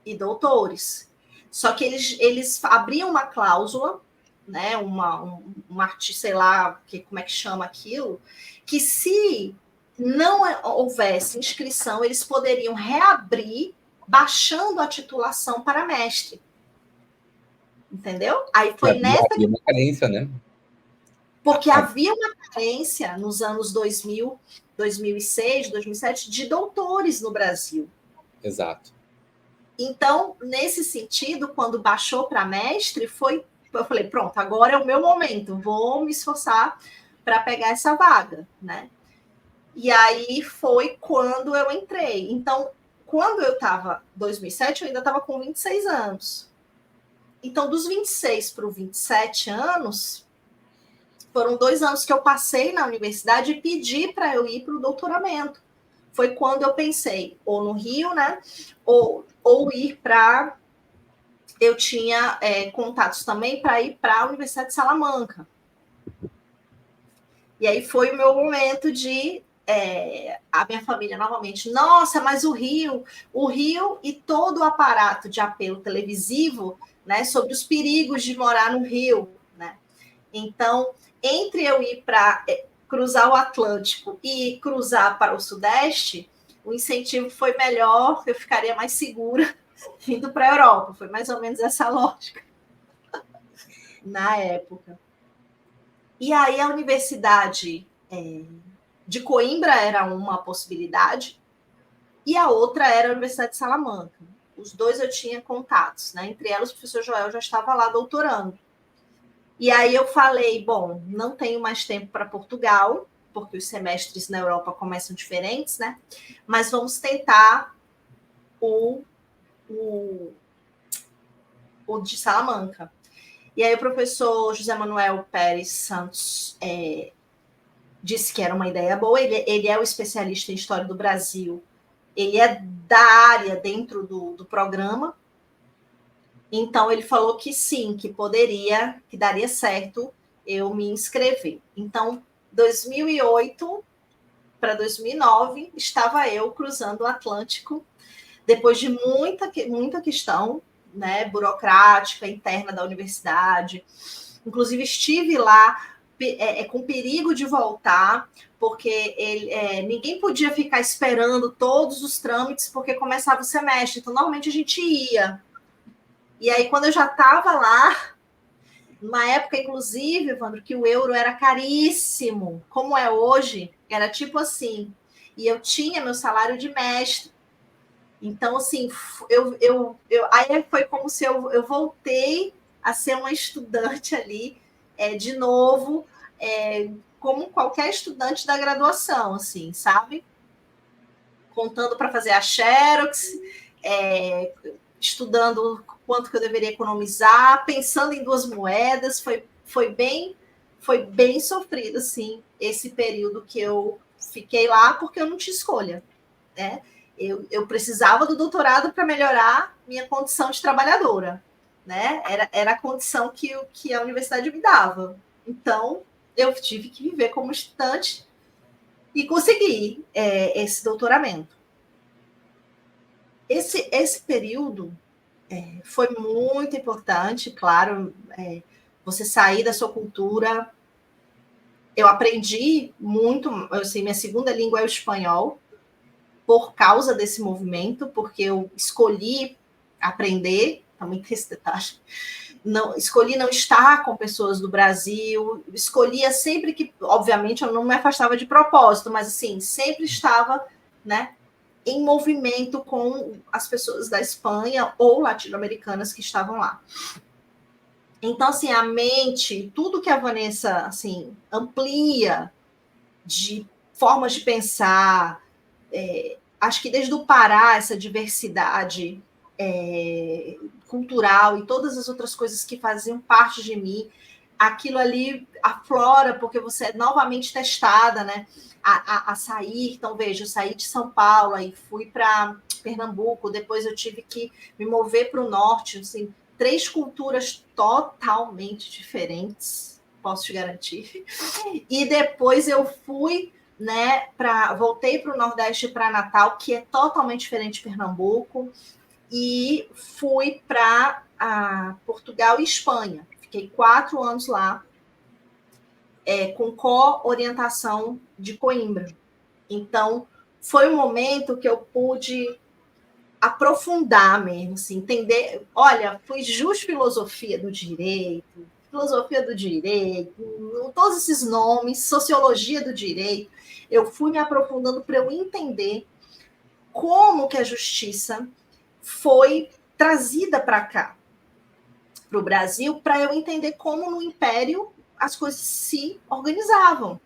e doutores. Só que eles abriam uma cláusula, né? Um artigo, sei lá, como é que chama aquilo, que se não houvesse inscrição, eles poderiam reabrir baixando a titulação para mestre. Entendeu? Aí foi havia uma carência, né? Porque havia uma carência nos anos 2000, 2006, 2007 de doutores no Brasil. Exato. Então, nesse sentido, quando baixou para mestre, eu falei, pronto, agora é o meu momento, vou me esforçar para pegar essa vaga, né? E aí foi quando eu entrei. Então, quando eu estava em 2007, eu ainda estava com 26 anos. Então, dos 26 para os 27 anos, foram 2 anos que eu passei na universidade e pedi para eu ir para o doutoramento. Foi quando eu pensei, ou no Rio, né? Ou ir para... Eu tinha contatos também para ir para a Universidade de Salamanca. E aí foi o meu momento de... a minha família novamente, nossa, mas o Rio e todo o aparato de apelo televisivo, né, sobre os perigos de morar no Rio, né? Então, entre eu ir para cruzar o Atlântico e cruzar para o Sudeste, o incentivo foi melhor, eu ficaria mais segura indo para a Europa. Foi mais ou menos essa lógica na época. E aí a Universidade de Coimbra era uma possibilidade e a outra era a Universidade de Salamanca. Os dois eu tinha contatos, né? Entre elas, o professor Joel já estava lá doutorando. E aí eu falei, bom, não tenho mais tempo para Portugal, porque os semestres na Europa começam diferentes, né? Mas vamos tentar o de Salamanca. E aí o professor José Manuel Pérez Santos disse que era uma ideia boa. Ele é o especialista em História do Brasil. Ele é da área dentro do programa. Então, ele falou que sim, que daria certo eu me inscrever. Então, 2008 para 2009, estava eu cruzando o Atlântico, depois de muita questão, né, burocrática, interna da universidade. Inclusive, estive lá com perigo de voltar, porque ninguém podia ficar esperando todos os trâmites, porque começava o semestre. Então, normalmente a gente ia. E aí, quando eu já estava lá, numa época, inclusive, Evandro, que o euro era caríssimo, como é hoje, era tipo assim. E eu tinha meu salário de mestre. Então, assim, aí foi como se eu voltei a ser uma estudante ali, de novo, como qualquer estudante da graduação, assim, sabe? Contando para fazer a Xerox, estudando quanto que eu deveria economizar, pensando em 2 moedas, foi bem sofrido, assim, esse período que eu fiquei lá, porque eu não tinha escolha, né? Eu precisava do doutorado para melhorar minha condição de trabalhadora, né? Era a condição que a universidade me dava. Então, eu tive que viver como estudante e consegui esse doutoramento. Esse período foi muito importante, claro, você sair da sua cultura. Eu aprendi muito, assim, minha segunda língua é o espanhol, por causa desse movimento, porque eu escolhi aprender, também tem esse detalhe, escolhi não estar com pessoas do Brasil, escolhia sempre que, obviamente, eu não me afastava de propósito, mas assim, sempre estava, né, em movimento com as pessoas da Espanha ou latino-americanas que estavam lá. Então, assim, a mente, tudo que a Vanessa, assim, amplia de formas de pensar, acho que desde o Pará, essa diversidade cultural e todas as outras coisas que faziam parte de mim, aquilo ali aflora, porque você é novamente testada, né? A sair. Então, veja, eu saí de São Paulo, aí fui para Pernambuco, depois eu tive que me mover para o norte, assim, 3 culturas totalmente diferentes, posso te garantir. E depois eu fui, né, voltei para o Nordeste, para Natal, que é totalmente diferente de Pernambuco, e fui para Portugal e Espanha. Fiquei 4 anos lá, com co-orientação de Coimbra. Então, foi um momento que eu pude aprofundar mesmo, assim, entender. Olha, fui filosofia do direito, todos esses nomes, sociologia do direito. Eu fui me aprofundando para eu entender como que a justiça foi trazida para cá, para o Brasil, para eu entender como no Império as coisas se organizavam.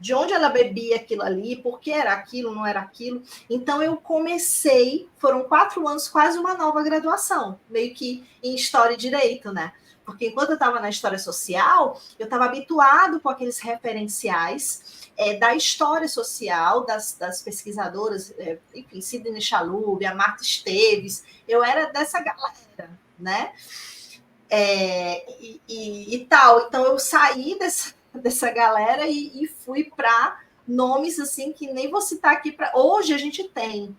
De onde ela bebia aquilo ali, por que era aquilo, não era aquilo. Então, eu comecei, foram 4 anos, quase uma nova graduação, meio que em História e Direito, né? Porque enquanto eu estava na História Social, eu estava habituado com aqueles referenciais da história social, das pesquisadoras, enfim, Sidney Chalub, a Marta Esteves, eu era dessa galera, né? E tal. Então, eu saí dessa galera e fui para nomes assim que nem vou citar aqui. Hoje a gente tem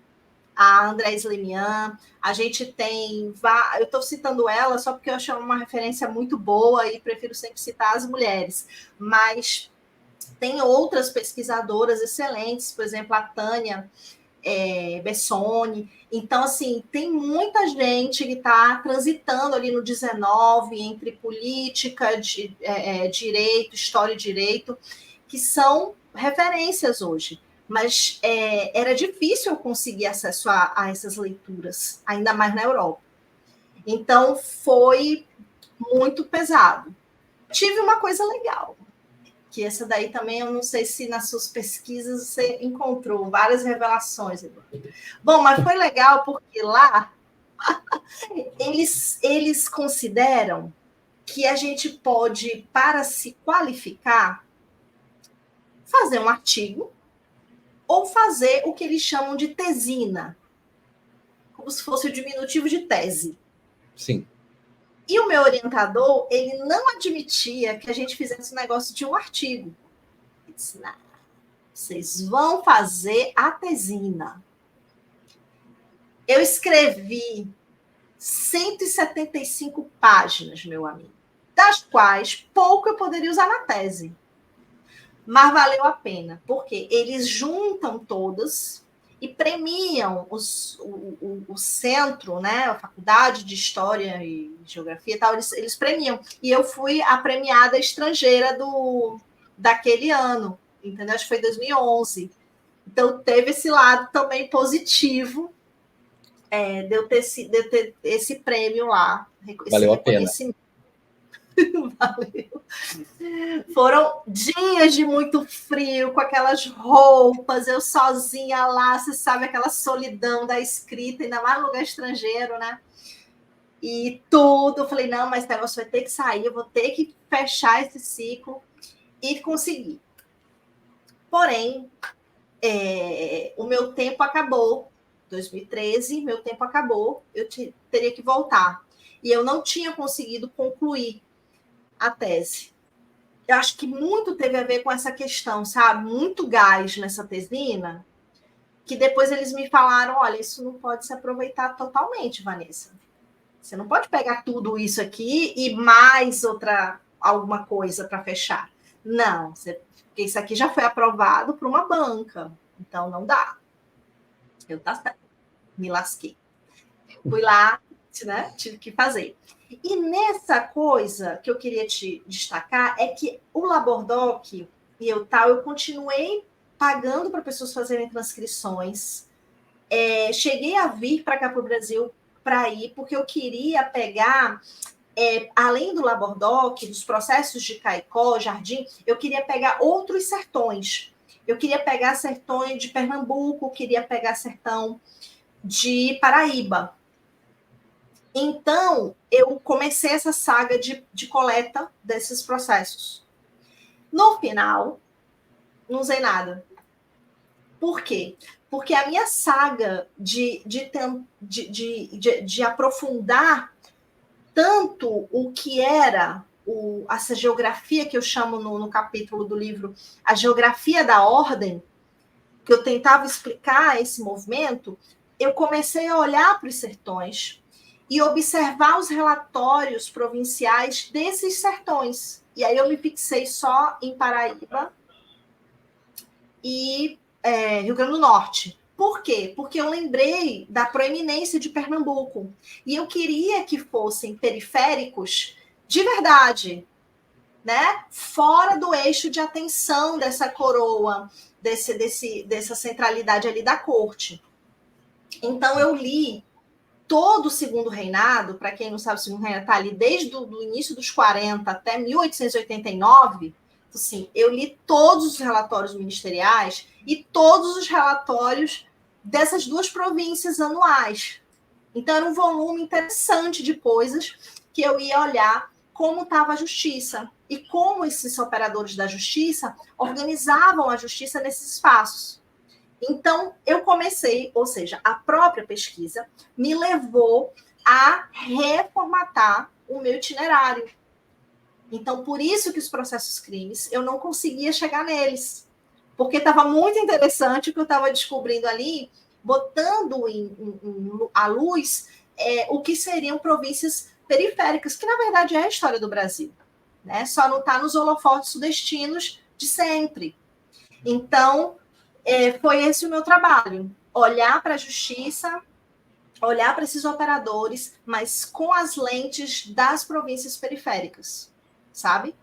a Andrés Lemian, a gente tem. Eu estou citando ela só porque eu acho uma referência muito boa e prefiro sempre citar as mulheres, mas tem outras pesquisadoras excelentes, por exemplo, a Tânia Bessone. Então, assim, tem muita gente que está transitando ali no 19 entre política, direito, história e direito, que são referências hoje. Mas era difícil eu conseguir acesso a essas leituras, ainda mais na Europa. Então, foi muito pesado. Tive uma coisa legal, que essa daí também eu não sei se nas suas pesquisas você encontrou várias revelações. Bom, mas foi legal porque lá eles consideram que a gente pode, para se qualificar, fazer um artigo ou fazer o que eles chamam de tesina, como se fosse o diminutivo de tese. Sim. E o meu orientador, ele não admitia que a gente fizesse um negócio de um artigo. Ele disse, não, vocês vão fazer a tesina. Eu escrevi 175 páginas, meu amigo. das quais pouco eu poderia usar na tese. Mas valeu a pena, porque eles juntam todas e premiam o centro, né, a faculdade de História e Geografia e tal, eles premiam. E eu fui a premiada estrangeira daquele ano, entendeu? Acho que foi 2011. Então, teve esse lado também positivo de eu ter esse prêmio lá, esse Valeu a pena. Valeu. Foram dias de muito frio, com aquelas roupas, eu sozinha lá, você sabe, aquela solidão da escrita, ainda mais no lugar estrangeiro, né? E tudo, eu falei, não, mas esse negócio vai ter que sair, eu vou ter que fechar esse ciclo e conseguir. Porém, o meu tempo acabou. 2013, meu tempo acabou, eu teria que voltar. E eu não tinha conseguido concluir a tese. Eu acho que muito teve a ver com essa questão, sabe? Muito gás nessa tesina, que depois eles me falaram, olha, isso não pode se aproveitar totalmente, Vanessa. Você não pode pegar tudo isso aqui e mais alguma coisa para fechar. Não, porque isso aqui já foi aprovado por uma banca, então não dá. Eu me lasquei. Fui lá, né? Tive que fazer. E nessa coisa que eu queria te destacar é que o Labordoc e eu continuei pagando para pessoas fazerem transcrições. Cheguei a vir para cá para o Brasil para ir, porque eu queria pegar, além do Labordoc, dos processos de Caicó, Jardim, eu queria pegar outros sertões. Eu queria pegar sertões de Pernambuco, queria pegar sertão de Paraíba. Então, eu comecei essa saga de coleta desses processos. No final, não usei nada. Por quê? Porque a minha saga de aprofundar tanto o que era essa geografia que eu chamo no capítulo do livro, a geografia da ordem, que eu tentava explicar esse movimento, eu comecei a olhar para os sertões e observar os relatórios provinciais desses sertões. E aí eu me fixei só em Paraíba e Rio Grande do Norte. Por quê? Porque eu lembrei da proeminência de Pernambuco. E eu queria que fossem periféricos de verdade, né? Fora do eixo de atenção dessa coroa, dessa centralidade ali da corte. Então eu li todo o Segundo Reinado, para quem não sabe, o Segundo Reinado está ali desde o início dos 40 até 1889. Assim, eu li todos os relatórios ministeriais e todos os relatórios dessas duas províncias anuais. Então, era um volume interessante de coisas que eu ia olhar como estava a justiça e como esses operadores da justiça organizavam a justiça nesses espaços. Então, eu comecei, ou seja, a própria pesquisa me levou a reformatar o meu itinerário. Então, por isso que os processos crimes, eu não conseguia chegar neles. Porque estava muito interessante o que eu estava descobrindo ali, botando à luz o que seriam províncias periféricas, que na verdade é a história do Brasil. Né? Só não está nos holofotes sudestinos de sempre. Então, foi esse o meu trabalho. Olhar para a justiça, olhar para esses operadores, mas com as lentes das províncias periféricas, sabe?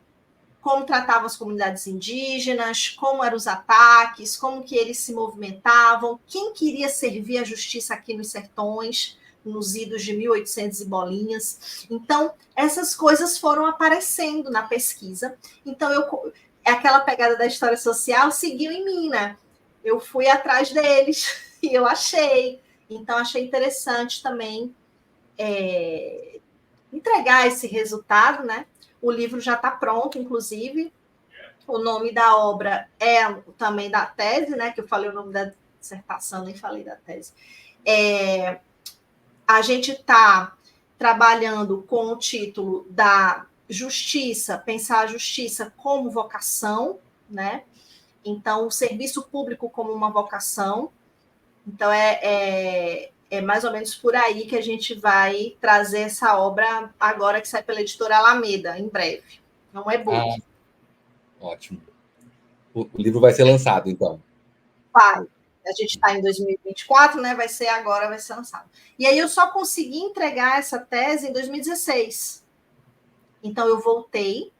Como tratavam as comunidades indígenas, como eram os ataques, como que eles se movimentavam, quem queria servir a justiça aqui nos sertões, nos idos de 1800 e bolinhas. Então, essas coisas foram aparecendo na pesquisa. Então, aquela pegada da história social seguiu em mim, né? Eu fui atrás deles e eu achei. Então, achei interessante também entregar esse resultado, né? O livro já está pronto, inclusive. O nome da obra é também da tese, né? Que eu falei o nome da dissertação, nem falei da tese. A gente está trabalhando com o título da justiça, pensar a justiça como vocação, né? Então, o serviço público como uma vocação. Então, é mais ou menos por aí que a gente vai trazer essa obra agora que sai pela editora Alameda, em breve. É um e-book. Ótimo. O livro vai ser lançado, então. Vai. A gente está em 2024, né? Vai ser agora, vai ser lançado. E aí eu só consegui entregar essa tese em 2016. Então eu voltei.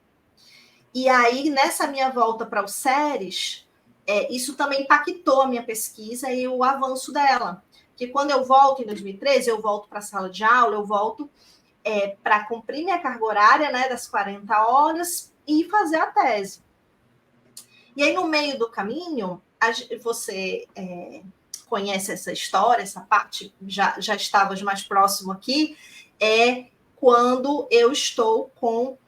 E aí, nessa minha volta para o SERES, isso também impactou a minha pesquisa e o avanço dela. Porque quando eu volto em 2013, eu volto para a sala de aula, eu volto para cumprir minha carga horária, né, das 40 horas e fazer a tese. E aí, no meio do caminho, você conhece essa história, essa parte já estavas mais próximo aqui, é quando eu estou com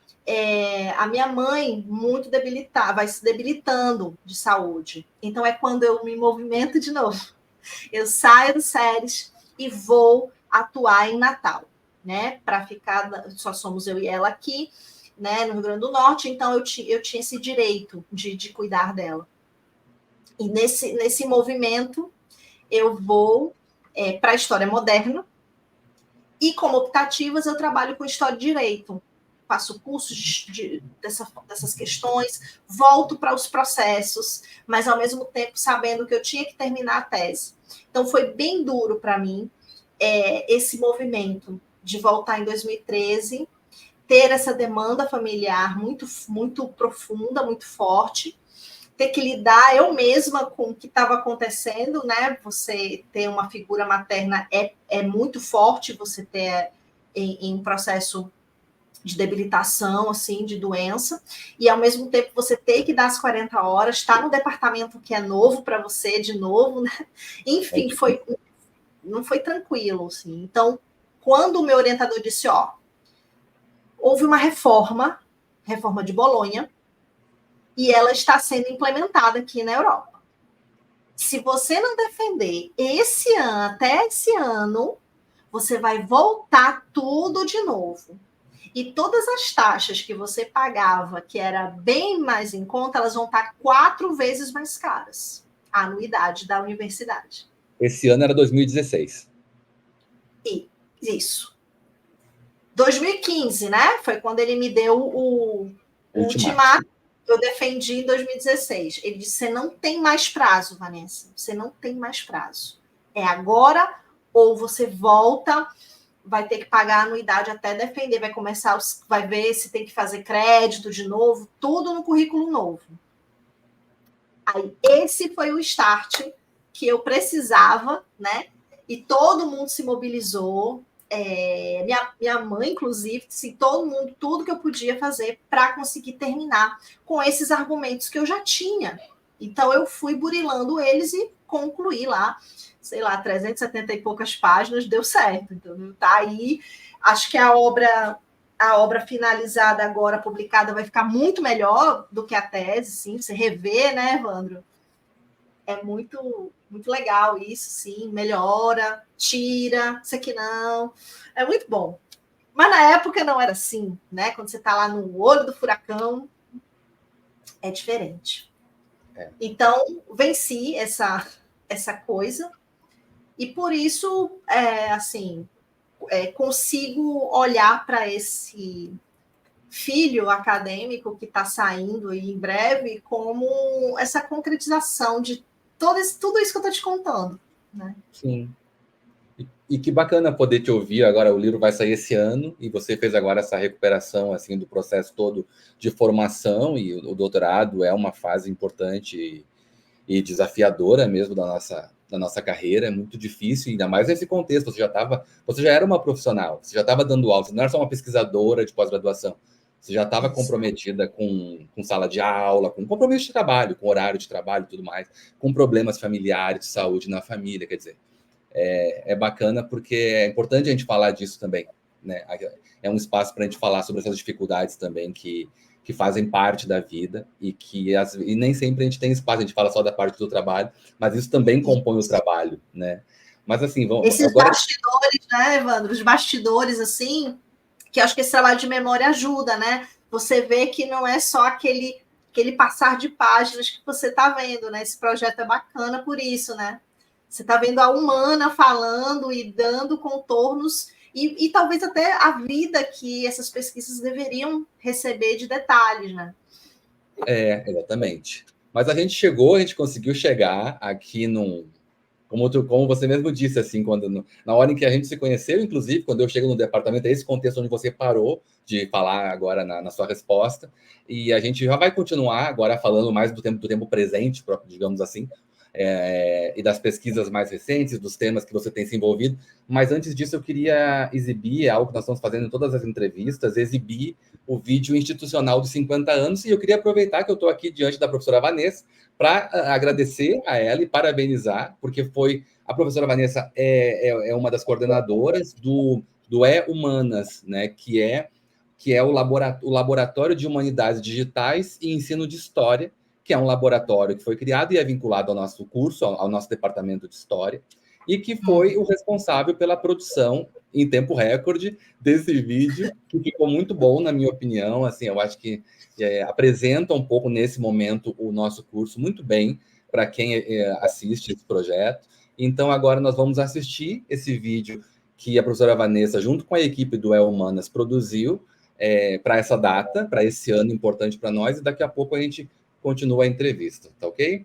a minha mãe muito debilitada, vai se debilitando de saúde. Então, é quando eu me movimento de novo. Eu saio do SERES e vou atuar em Natal, né? Para ficar, só somos eu e ela aqui, né? No Rio Grande do Norte, então eu tinha esse direito de cuidar dela. E nesse movimento, eu vou para a história moderna, e como optativas, eu trabalho com história de direito. Faço cursos dessas questões, volto para os processos, mas ao mesmo tempo sabendo que eu tinha que terminar a tese. Então foi bem duro para mim esse movimento de voltar em 2013, ter essa demanda familiar muito, muito profunda, muito forte, ter que lidar eu mesma com o que estava acontecendo, né? Você ter uma figura materna é muito forte, você ter em processo de debilitação, assim, de doença, e ao mesmo tempo você ter que dar as 40 horas, estar no departamento que é novo para você, de novo, né? Enfim, não foi tranquilo, assim. Então, quando o meu orientador disse, houve uma reforma de Bolonha, e ela está sendo implementada aqui na Europa. Se você não defender até esse ano, você vai voltar tudo de novo. E todas as taxas que você pagava, que era bem mais em conta, elas vão estar 4 vezes mais caras. A anuidade da universidade. Esse ano era 2016. E isso. 2015, né? Foi quando ele me deu o ultimato. Eu defendi em 2016. Ele disse: você não tem mais prazo, Vanessa. Você não tem mais prazo. É agora ou você volta, vai ter que pagar a anuidade até defender, vai ver se tem que fazer crédito de novo, tudo no currículo novo. Aí, esse foi o start que eu precisava, né? E todo mundo se mobilizou. Minha mãe, inclusive, assim, todo mundo, tudo que eu podia fazer para conseguir terminar com esses argumentos que eu já tinha. Então, eu fui burilando eles e concluí lá, sei lá, 370 e poucas páginas, deu certo. Então, tá aí. Acho que a obra finalizada agora, publicada, vai ficar muito melhor do que a tese, sim. Você rever, né, Evandro? É muito, muito legal isso, sim. Melhora, tira, isso aqui não. É muito bom. Mas na época não era assim, né? Quando você está lá no olho do furacão, é diferente. Então, venci essa coisa. E por isso, consigo olhar para esse filho acadêmico que está saindo aí em breve como essa concretização de tudo isso que eu estou te contando, né? Sim. E que bacana poder te ouvir. Agora o livro vai sair esse ano e você fez agora essa recuperação assim do processo todo de formação, e o doutorado é uma fase importante e desafiadora mesmo da nossa carreira. É muito difícil, ainda mais nesse contexto. Você já era uma profissional, você já estava dando aula, você não era só uma pesquisadora de pós-graduação, você já estava comprometida com sala de aula, com compromisso de trabalho, com horário de trabalho e tudo mais, com problemas familiares, de saúde na família. Quer dizer, é bacana porque é importante a gente falar disso também, né? É um espaço para a gente falar sobre essas dificuldades também que fazem parte da vida e nem sempre a gente tem espaço. A gente fala só da parte do trabalho, mas isso também compõe o trabalho, né? Mas assim, esses agora... bastidores, né, Evandro? Os bastidores, assim, que acho que esse trabalho de memória ajuda, né? Você vê que não é só aquele passar de páginas que você está vendo, né? Esse projeto é bacana por isso, né? Você está vendo a humana falando e dando contornos e talvez até a vida que essas pesquisas deveriam receber de detalhes, né? Exatamente. Mas a gente conseguiu chegar aqui como você mesmo disse, assim, na hora em que a gente se conheceu, inclusive, quando eu chego no departamento, é esse contexto onde você parou de falar agora na sua resposta, e a gente já vai continuar agora falando mais do tempo presente, digamos assim, e das pesquisas mais recentes, dos temas que você tem se envolvido, mas antes disso eu queria exibir algo que nós estamos fazendo em todas as entrevistas, exibir o vídeo institucional dos 50 anos, e eu queria aproveitar que eu estou aqui diante da professora Vanessa, para agradecer a ela e parabenizar, porque a professora Vanessa é uma das coordenadoras do E-Humanas, né, que é o Laboratório de Humanidades Digitais e Ensino de História, que é um laboratório que foi criado e é vinculado ao nosso curso, ao nosso departamento de História, e que foi o responsável pela produção em tempo recorde desse vídeo, que ficou muito bom, na minha opinião. Assim, eu acho que apresenta um pouco, nesse momento, o nosso curso muito bem para quem assiste esse projeto. Então, agora nós vamos assistir esse vídeo que a professora Vanessa, junto com a equipe do E-Humanas, produziu para essa data, para esse ano importante para nós, e daqui a pouco a gente continua a entrevista, tá ok?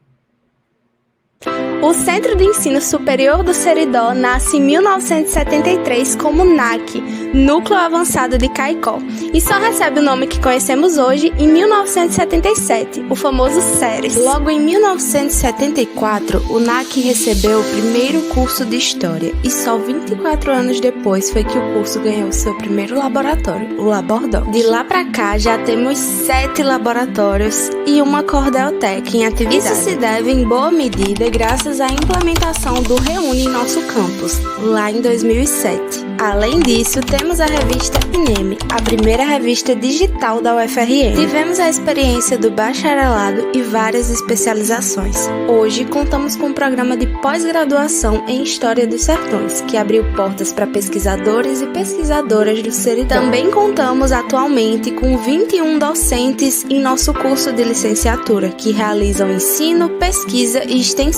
O Centro de Ensino Superior do Seridó nasce em 1973 como NAC, Núcleo Avançado de Caicó, e só recebe o nome que conhecemos hoje em 1977, o famoso SERES. Logo em 1974, o NAC recebeu o primeiro curso de História, e só 24 anos depois foi que o curso ganhou seu primeiro laboratório, o Labordoc. De lá pra cá, já temos 7 laboratórios e uma Cordeltec em atividade. Isso se deve, em boa medida, graças à implementação do Reúne em nosso campus, lá em 2007. Além disso, temos a revista INEM, a primeira revista digital da UFRN. Tivemos a experiência do bacharelado e várias especializações. Hoje, contamos com um programa de pós-graduação em História dos Sertões, que abriu portas para pesquisadores e pesquisadoras do Seridó. Também contamos atualmente com 21 docentes em nosso curso de licenciatura, que realizam ensino, pesquisa e extensão.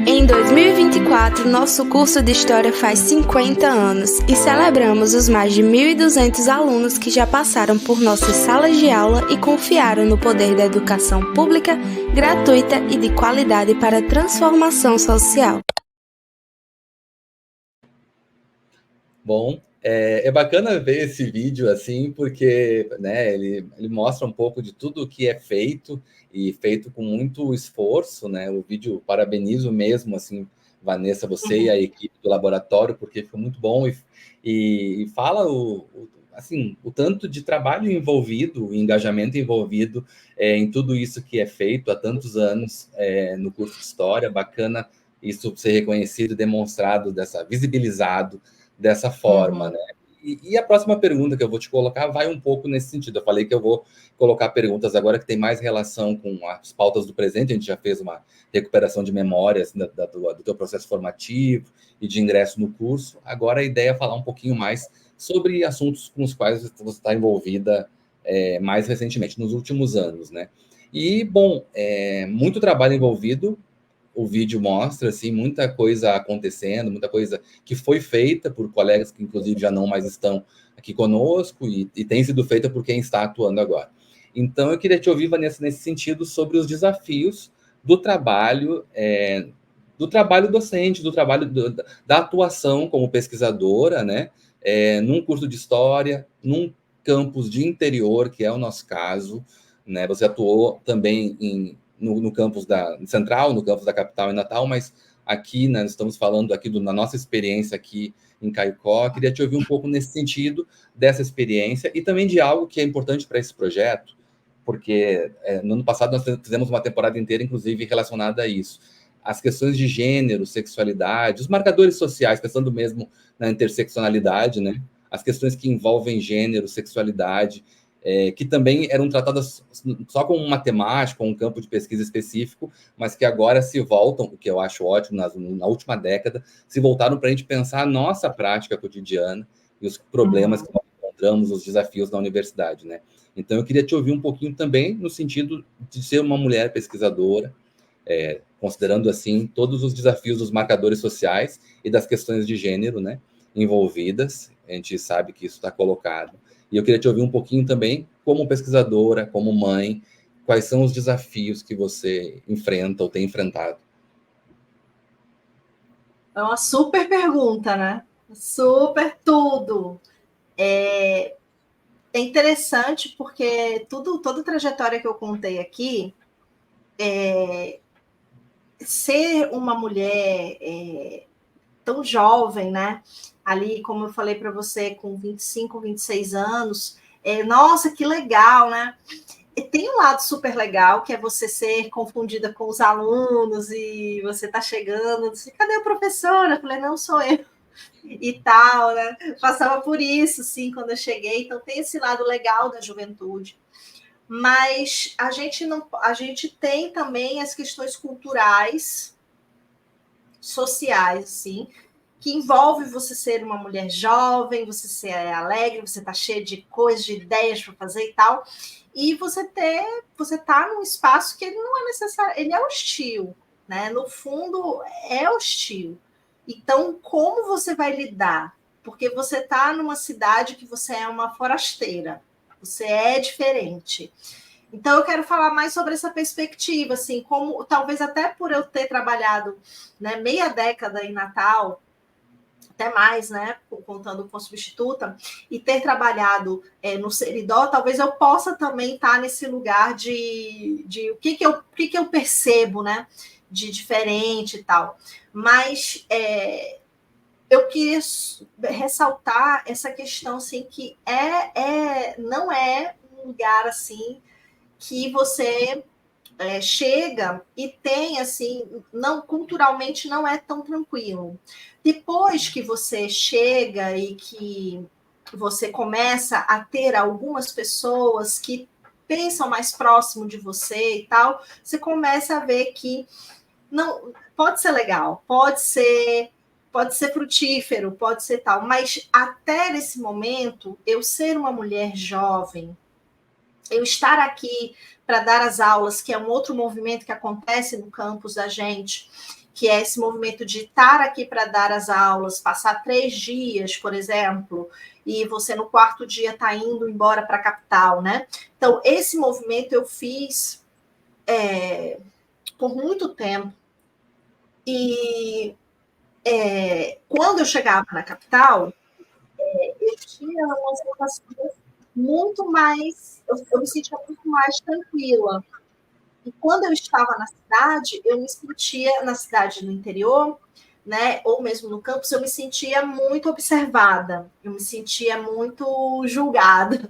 Em 2024, nosso curso de História faz 50 anos e celebramos os mais de 1.200 alunos que já passaram por nossas salas de aula e confiaram no poder da educação pública, gratuita e de qualidade para a transformação social. Bom, é bacana ver esse vídeo assim, porque, né, ele mostra um pouco de tudo o que é feito e feito com muito esforço, né? O vídeo, parabenizo mesmo, assim, Vanessa, você e a equipe do laboratório, porque ficou muito bom e fala assim, o tanto de trabalho envolvido, o engajamento envolvido em tudo isso que é feito há tantos anos no curso de História. Bacana isso ser reconhecido, demonstrado, visibilizado dessa forma, né? E a próxima pergunta que eu vou te colocar vai um pouco nesse sentido. Eu falei que eu vou colocar perguntas agora que tem mais relação com as pautas do presente. A gente já fez uma recuperação de memórias do teu processo formativo e de ingresso no curso. Agora a ideia é falar um pouquinho mais sobre assuntos com os quais você está envolvida mais recentemente, nos últimos anos, né? E, bom, muito trabalho envolvido. O vídeo mostra, assim, muita coisa acontecendo, muita coisa que foi feita por colegas que, inclusive, já não mais estão aqui conosco e tem sido feita por quem está atuando agora. Então, eu queria te ouvir, Vanessa, nesse sentido, sobre os desafios do trabalho docente, do trabalho da atuação como pesquisadora, né? Num curso de História, num campus de interior, que é o nosso caso, né? Você atuou também no campus central, no campus da capital em Natal, mas aqui, né, estamos falando aqui da nossa experiência aqui em Caicó. Queria te ouvir um pouco nesse sentido, dessa experiência, e também de algo que é importante para esse projeto, porque no ano passado nós fizemos uma temporada inteira, inclusive, relacionada a isso. As questões de gênero, sexualidade, os marcadores sociais, pensando mesmo na interseccionalidade, né? As questões que envolvem gênero, sexualidade, que também eram tratadas só com uma temática, com um campo de pesquisa específico, mas que agora se voltam, o que eu acho ótimo, na última década, se voltaram para a gente pensar a nossa prática cotidiana e os problemas que nós encontramos, os desafios da universidade, né? Então, eu queria te ouvir um pouquinho também no sentido de ser uma mulher pesquisadora, considerando, assim, todos os desafios dos marcadores sociais e das questões de gênero, né, envolvidas. A gente sabe que isso está colocado. E eu queria te ouvir um pouquinho também, como pesquisadora, como mãe, quais são os desafios que você enfrenta ou tem enfrentado? É uma super pergunta, né? Super tudo. É interessante porque toda a trajetória que eu contei aqui, ser uma mulher tão jovem, né? Ali, como eu falei para você, com 25, 26 anos, nossa, que legal, né? E tem um lado super legal, que é você ser confundida com os alunos e você tá chegando, assim, cadê a professora? Eu falei, não, sou eu. E tal, né? Passava por isso, sim, quando eu cheguei. Então tem esse lado legal da juventude. Mas a gente tem também as questões culturais, sociais, assim, que envolve você ser uma mulher jovem, você ser alegre, você tá cheia de coisas, de ideias para fazer e tal, e você tá num espaço que ele não é necessário, ele é hostil, né? No fundo, é hostil. Então, como você vai lidar? Porque você tá numa cidade que você é uma forasteira, você é diferente. Então, eu quero falar mais sobre essa perspectiva, assim, como talvez até por eu ter trabalhado, né, meia década em Natal, até mais, né, contando com substituta, e ter trabalhado no Seridó, talvez eu possa também estar nesse lugar de o que eu percebo, né, de diferente e tal. Mas eu queria ressaltar essa questão, assim, que não é um lugar, assim, que você chega e tem, assim, não, culturalmente não é tão tranquilo. Depois que você chega e que você começa a ter algumas pessoas que pensam mais próximo de você e tal, você começa a ver que não pode ser legal, pode ser frutífero, pode ser tal, mas até nesse momento, eu ser uma mulher jovem, eu estar aqui para dar as aulas, que é um outro movimento que acontece no campus da gente, que é esse movimento de estar aqui para dar as aulas, passar 3 dias, por exemplo, e você no 4º dia está indo embora para a capital, né? Então, esse movimento eu fiz por muito tempo. E quando eu chegava na capital, eu tinha uma sensação muito mais, eu me sentia muito mais tranquila. E quando eu estava na cidade, eu me sentia, na cidade no interior, né, ou mesmo no campus, eu me sentia muito observada, eu me sentia muito julgada.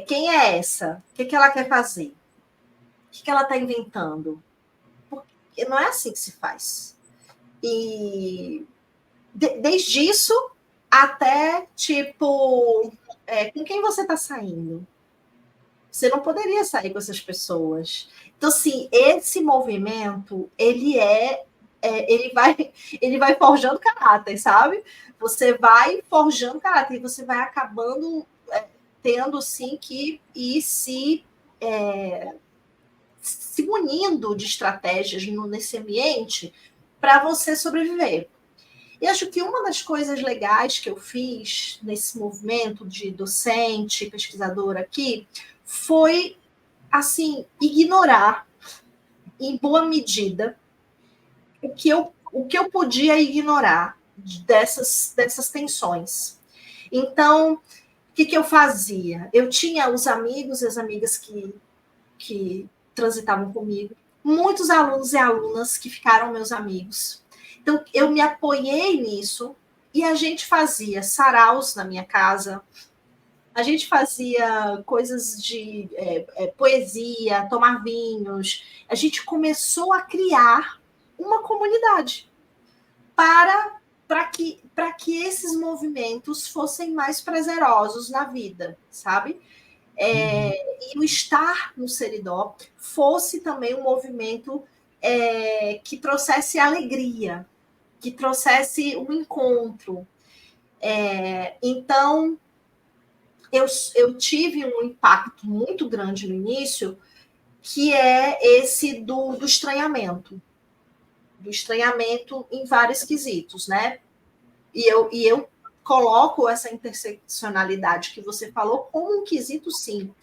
Quem é essa? O que ela quer fazer? O que ela está inventando? Porque não é assim que se faz. E desde isso até, tipo, com quem você está saindo? Você não poderia sair com essas pessoas. Então, assim, esse movimento, ele vai forjando caráter, sabe? Você vai forjando caráter e você vai acabando tendo, sim, que ir se munindo de estratégias nesse ambiente para você sobreviver. E acho que uma das coisas legais que eu fiz nesse movimento de docente, pesquisadora aqui, foi, assim, ignorar, em boa medida, o que eu podia ignorar dessas tensões. Então, o que eu fazia? Eu tinha os amigos e as amigas que transitavam comigo, muitos alunos e alunas que ficaram meus amigos. Então, eu me apoiei nisso e a gente fazia saraus na minha casa, a gente fazia coisas de poesia, tomar vinhos. A gente começou a criar uma comunidade para que esses movimentos fossem mais prazerosos na vida, sabe? E o estar no Seridó fosse também um movimento que trouxesse alegria, que trouxesse um encontro. Então, eu tive um impacto muito grande no início, que é esse do estranhamento. Do estranhamento em vários quesitos, né? E eu coloco essa interseccionalidade que você falou como um quesito, sim.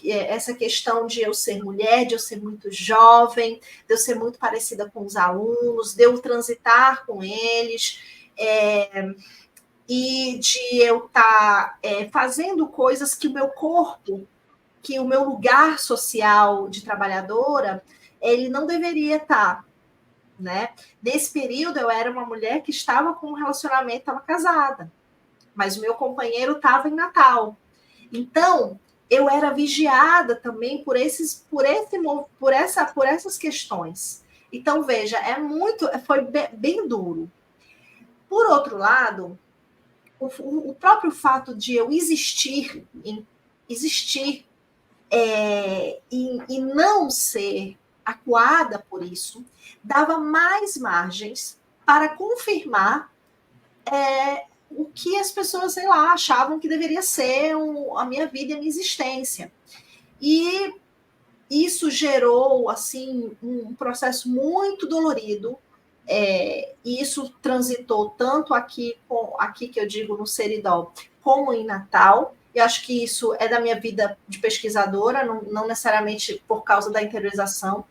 Essa questão de eu ser mulher, de eu ser muito jovem, de eu ser muito parecida com os alunos, de eu transitar com eles, e de eu estar fazendo coisas que o meu corpo, que o meu lugar social de trabalhadora, ele não deveria estar. Né? Nesse período, eu era uma mulher que estava com um relacionamento, estava casada, mas o meu companheiro estava em Natal. Então, eu era vigiada também por essas questões. Então, veja, foi bem duro. Por outro lado, o próprio fato de eu existir e não ser acuada por isso, dava mais margens para confirmar o que as pessoas, sei lá, achavam que deveria ser a minha vida e a minha existência. E isso gerou, assim, um processo muito dolorido, e isso transitou tanto aqui que eu digo no Seridó, como em Natal. Eu acho que isso é da minha vida de pesquisadora, não necessariamente por causa da interiorização,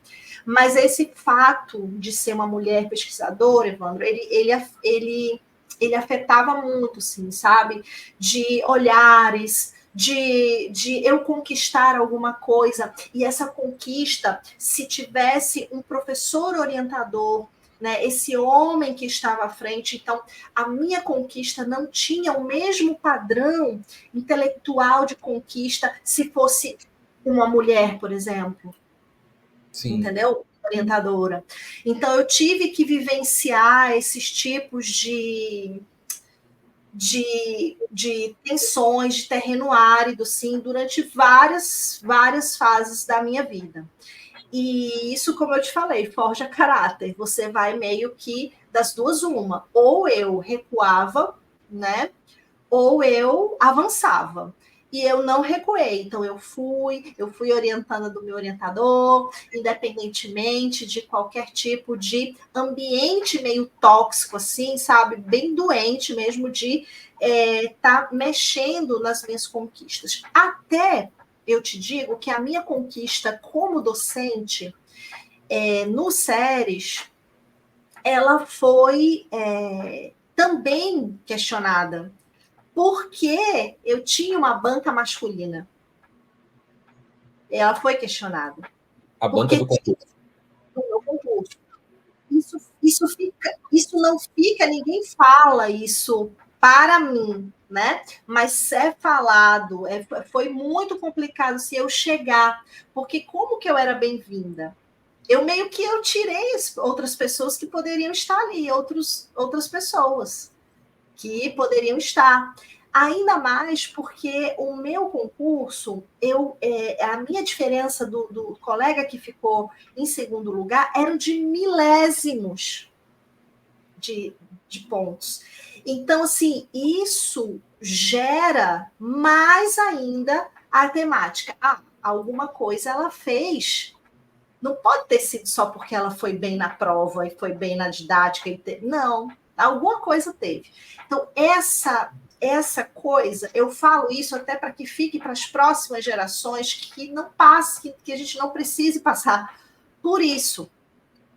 mas esse fato de ser uma mulher pesquisadora, Evandro, ele afetava muito, assim, sabe? De olhares, de eu conquistar alguma coisa, e essa conquista, se tivesse um professor orientador, né, esse homem que estava à frente, então a minha conquista não tinha o mesmo padrão intelectual de conquista se fosse uma mulher, por exemplo. Sim. Entendeu? Orientadora. Então eu tive que vivenciar esses tipos de tensões, de terreno árido, sim, durante várias fases da minha vida. E isso, como eu te falei, forja caráter. Você vai meio que das duas uma. Ou eu recuava, né? Ou eu avançava. E eu não recuei. Então, eu fui orientando do meu orientador, independentemente de qualquer tipo de ambiente meio tóxico, assim, sabe? Bem doente mesmo de tá mexendo nas minhas conquistas. Até eu te digo que a minha conquista como docente no SERES, ela foi também questionada, porque eu tinha uma banca masculina. Ela foi questionada. A banca do concurso. Do meu concurso. Isso não fica, ninguém fala isso para mim, né? Mas é falado, foi muito complicado se eu chegar, porque como que eu era bem-vinda? Eu tirei outras pessoas que poderiam estar ali, outras pessoas que poderiam estar. Ainda mais porque o meu concurso, a minha diferença do colega que ficou em segundo lugar eram de milésimos de pontos. Então, assim, isso gera mais ainda a temática. Alguma coisa ela fez. Não pode ter sido só porque ela foi bem na prova e foi bem na didática. Não, alguma coisa teve. Então, essa coisa, eu falo isso até para que fique para as próximas gerações, que não passe, que a gente não precise passar por isso,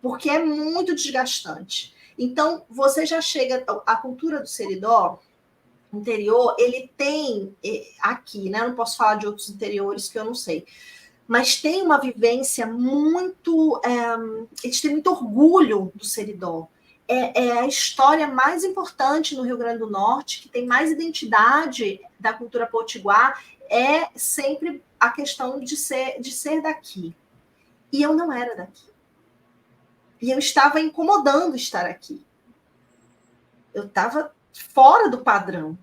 porque é muito desgastante. Então, você já chega, a cultura do Seridó, interior, ele tem aqui, né? Eu não posso falar de outros interiores que eu não sei, mas tem uma vivência muito, eles têm muito orgulho do Seridó. É a história mais importante no Rio Grande do Norte, que tem mais identidade da cultura potiguar, é sempre a questão de ser daqui. E eu não era daqui. E eu estava incomodando estar aqui. Eu estava fora do padrão,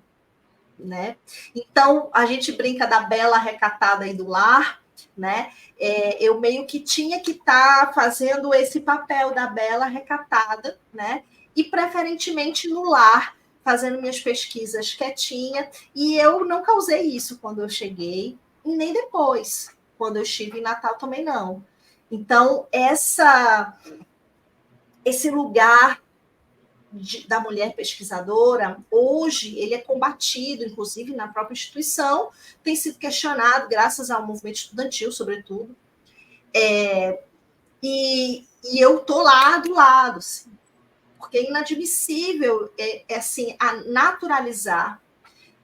né? Então, a gente brinca da bela recatada aí do lar, né? Eu meio que tinha que estar fazendo esse papel da bela recatada, né? E preferentemente no lar, fazendo minhas pesquisas quietinha, e eu não causei isso quando eu cheguei, e nem depois, quando eu estive em Natal também não. Então, esse lugar da mulher pesquisadora, hoje, ele é combatido, inclusive na própria instituição, tem sido questionado, graças ao movimento estudantil, sobretudo, e eu estou lá do lado, assim, porque é inadmissível assim, a naturalizar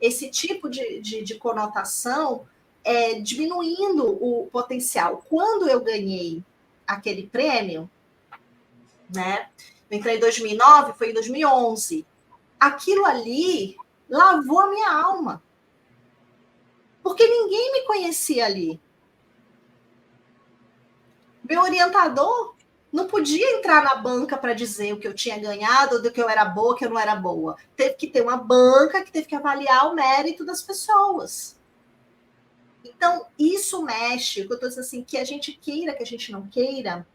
esse tipo de conotação, diminuindo o potencial. Quando eu ganhei aquele prêmio, né? Eu entrei em 2009, foi em 2011. Aquilo ali lavou a minha alma. Porque ninguém me conhecia ali. Meu orientador não podia entrar na banca para dizer o que eu tinha ganhado, do que eu era boa, que eu não era boa. Teve que ter uma banca que teve que avaliar o mérito das pessoas. Então, isso mexe, eu estou dizendo assim, que a gente queira, que a gente não queira,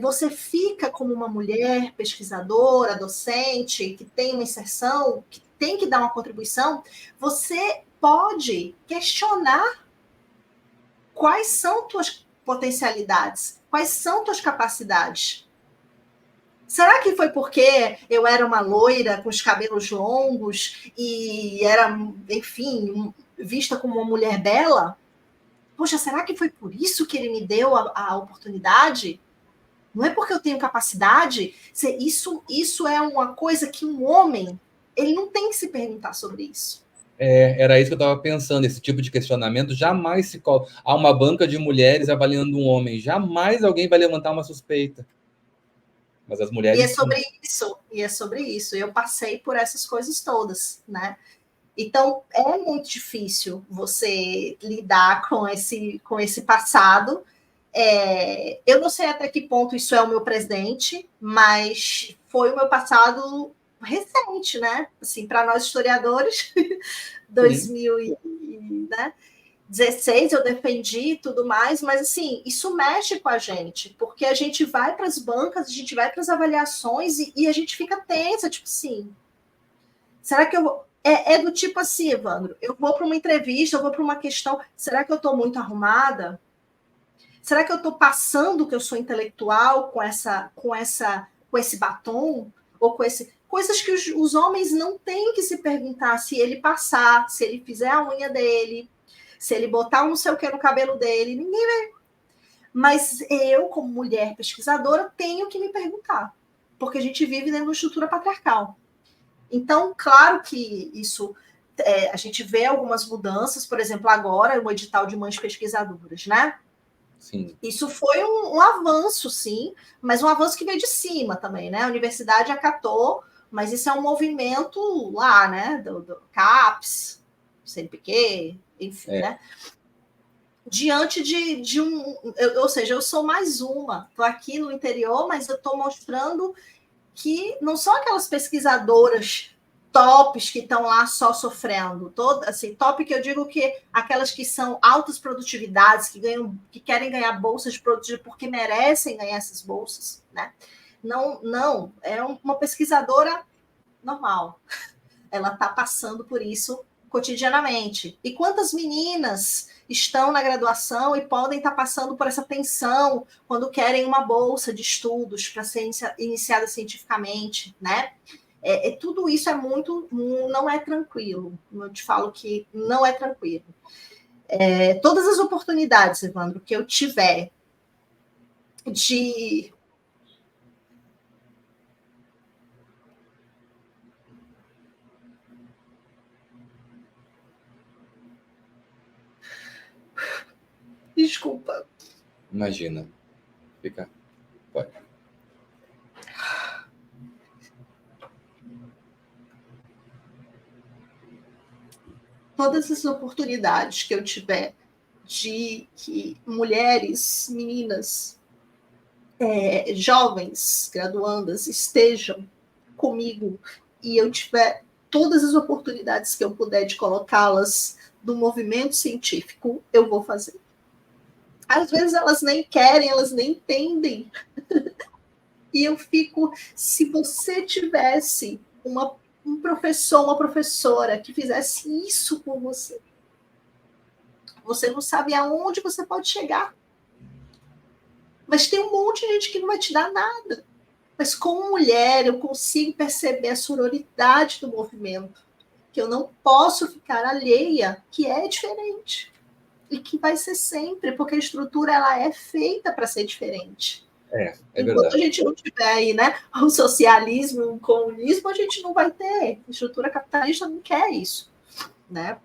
você fica como uma mulher pesquisadora, docente, que tem uma inserção, que tem que dar uma contribuição, você pode questionar quais são tuas potencialidades, quais são tuas capacidades. Será que foi porque eu era uma loira com os cabelos longos e era, enfim, vista como uma mulher bela? Poxa, será que foi por isso que ele me deu a oportunidade? Não é porque eu tenho capacidade. Isso é uma coisa que um homem, ele não tem que se perguntar sobre isso. Era isso que eu estava pensando, esse tipo de questionamento jamais se coloca. Há uma banca de mulheres avaliando um homem, jamais alguém vai levantar uma suspeita. Mas as mulheres... E é sobre isso. Eu passei por essas coisas todas, né? Então, é muito difícil você lidar com esse passado. Eu não sei até que ponto isso é o meu presente, mas foi o meu passado recente, né? Assim, para nós historiadores, 2016 eu defendi tudo mais, mas assim, isso mexe com a gente, porque a gente vai para as bancas, a gente vai para as avaliações e a gente fica tensa, tipo assim, será que eu vou... do tipo assim, Evandro, eu vou para uma entrevista, eu vou para uma questão, será que eu estou muito arrumada? Será que eu estou passando que eu sou intelectual com esse batom? Ou com esse... Coisas que os homens não têm que se perguntar se ele passar, se ele fizer a unha dele, se ele botar um não sei o que no cabelo dele, ninguém vê. Mas eu, como mulher pesquisadora, tenho que me perguntar, porque a gente vive dentro de uma estrutura patriarcal. Então, claro que isso... a gente vê algumas mudanças, por exemplo, agora, o edital de mães pesquisadoras, né? Sim. Isso foi um avanço, sim, mas um avanço que veio de cima também, né? A universidade acatou, mas isso é um movimento lá, né? Do CAPES, CNPq, enfim, né? Diante de um... ou seja, eu sou mais uma. Estou aqui no interior, mas eu estou mostrando que não são aquelas pesquisadoras tops que estão lá só sofrendo. Assim, top que eu digo que aquelas que são altas produtividades, que querem ganhar bolsas de produtividade porque merecem ganhar essas bolsas, né? Não, é uma pesquisadora normal. Ela está passando por isso cotidianamente. E quantas meninas estão na graduação e podem estar passando por essa tensão quando querem uma bolsa de estudos para ser iniciada cientificamente, né? Tudo isso não é tranquilo. Eu te falo que não é tranquilo. Todas as oportunidades, Evandro, que eu tiver de... Desculpa. Imagina. Fica. Pode. Todas as oportunidades que eu tiver de que mulheres, meninas, jovens, graduandas, estejam comigo e eu tiver todas as oportunidades que eu puder de colocá-las no movimento científico, eu vou fazer. Às vezes elas nem querem, elas nem entendem. E eu fico, se você tivesse uma um professor, uma professora que fizesse isso por você. Você não sabe aonde você pode chegar. Mas tem um monte de gente que não vai te dar nada. Mas como mulher, eu consigo perceber a sororidade do movimento, que eu não posso ficar alheia, que é diferente. E que vai ser sempre, porque a estrutura ela é feita para ser diferente. É Enquanto verdade. a gente não tiver aí, né, o socialismo, o comunismo, a gente não vai ter. A estrutura capitalista não quer isso, né?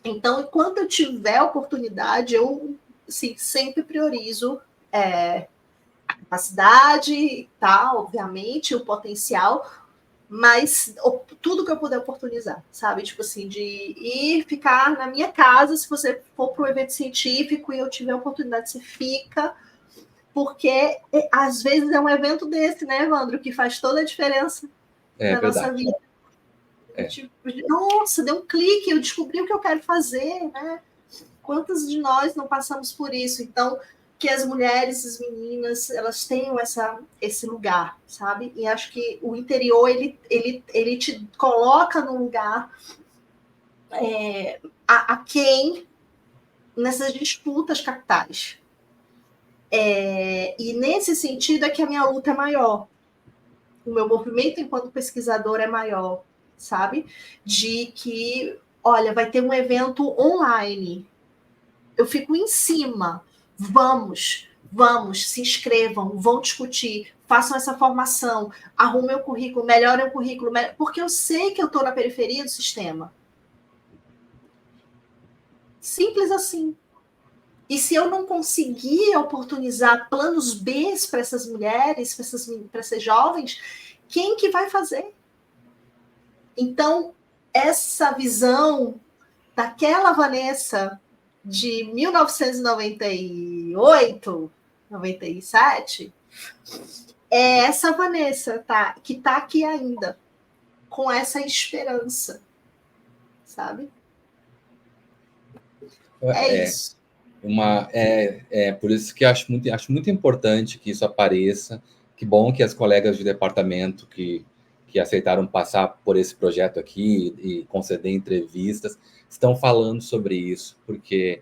Então, enquanto eu tiver oportunidade, eu assim, sempre priorizo a capacidade, tá, obviamente, o potencial, mas tudo que eu puder oportunizar, sabe? Tipo assim, de ir ficar na minha casa, se você for para um evento científico e eu tiver a oportunidade, você fica, porque às vezes é um evento desse, né, Evandro, que faz toda a diferença na nossa vida. Tipo, nossa, deu um clique, eu descobri o que eu quero fazer, né? Quantas de nós não passamos por isso? Então, que as mulheres, as meninas, elas tenham esse lugar, sabe? E acho que o interior, ele te coloca num lugar a quem nessas disputas capitais. E nesse sentido é que a minha luta é maior. O meu movimento enquanto pesquisador é maior, sabe? De que, olha, vai ter um evento online. Eu fico em cima. Vamos, se inscrevam, vão discutir, façam essa formação, arrumem o currículo, melhorem o currículo, porque eu sei que eu estou na periferia do sistema. Simples assim. E se eu não conseguir oportunizar planos B para essas mulheres, para essas jovens, quem que vai fazer? Então, essa visão daquela Vanessa de 1998, 97, é essa Vanessa que está aqui ainda, com essa esperança, sabe? Isso. Por isso que acho muito importante que isso apareça. Que bom que as colegas de departamento que aceitaram passar por esse projeto aqui e conceder entrevistas estão falando sobre isso, porque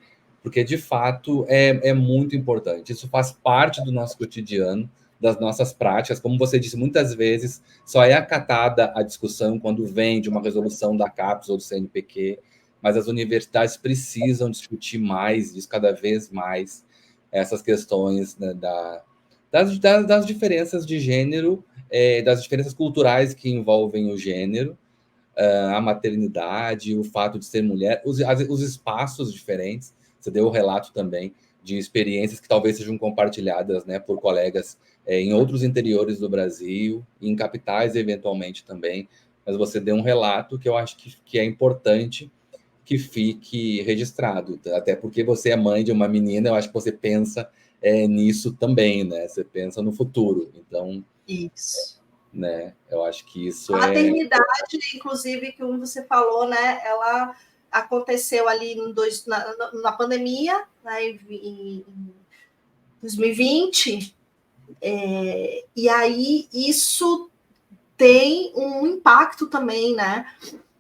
de fato é muito importante. Isso faz parte do nosso cotidiano, das nossas práticas. Como você disse, muitas vezes só é acatada a discussão quando vem de uma resolução da CAPES ou do CNPq, mas as universidades precisam discutir mais isso, cada vez mais, essas questões, né, das diferenças de gênero, das diferenças culturais que envolvem o gênero, a maternidade, o fato de ser mulher, os espaços diferentes. Você deu o relato também de experiências que talvez sejam compartilhadas, né, por colegas em outros interiores do Brasil, em capitais eventualmente também, mas você deu um relato que eu acho que é importante que fique registrado, até porque você é mãe de uma menina, eu acho que você pensa nisso também, né? Você pensa no futuro, então... Isso. Né? Eu acho que isso a maternidade, inclusive, que você falou, né? Ela aconteceu ali na pandemia, né, em 2020, e aí isso tem um impacto também, né?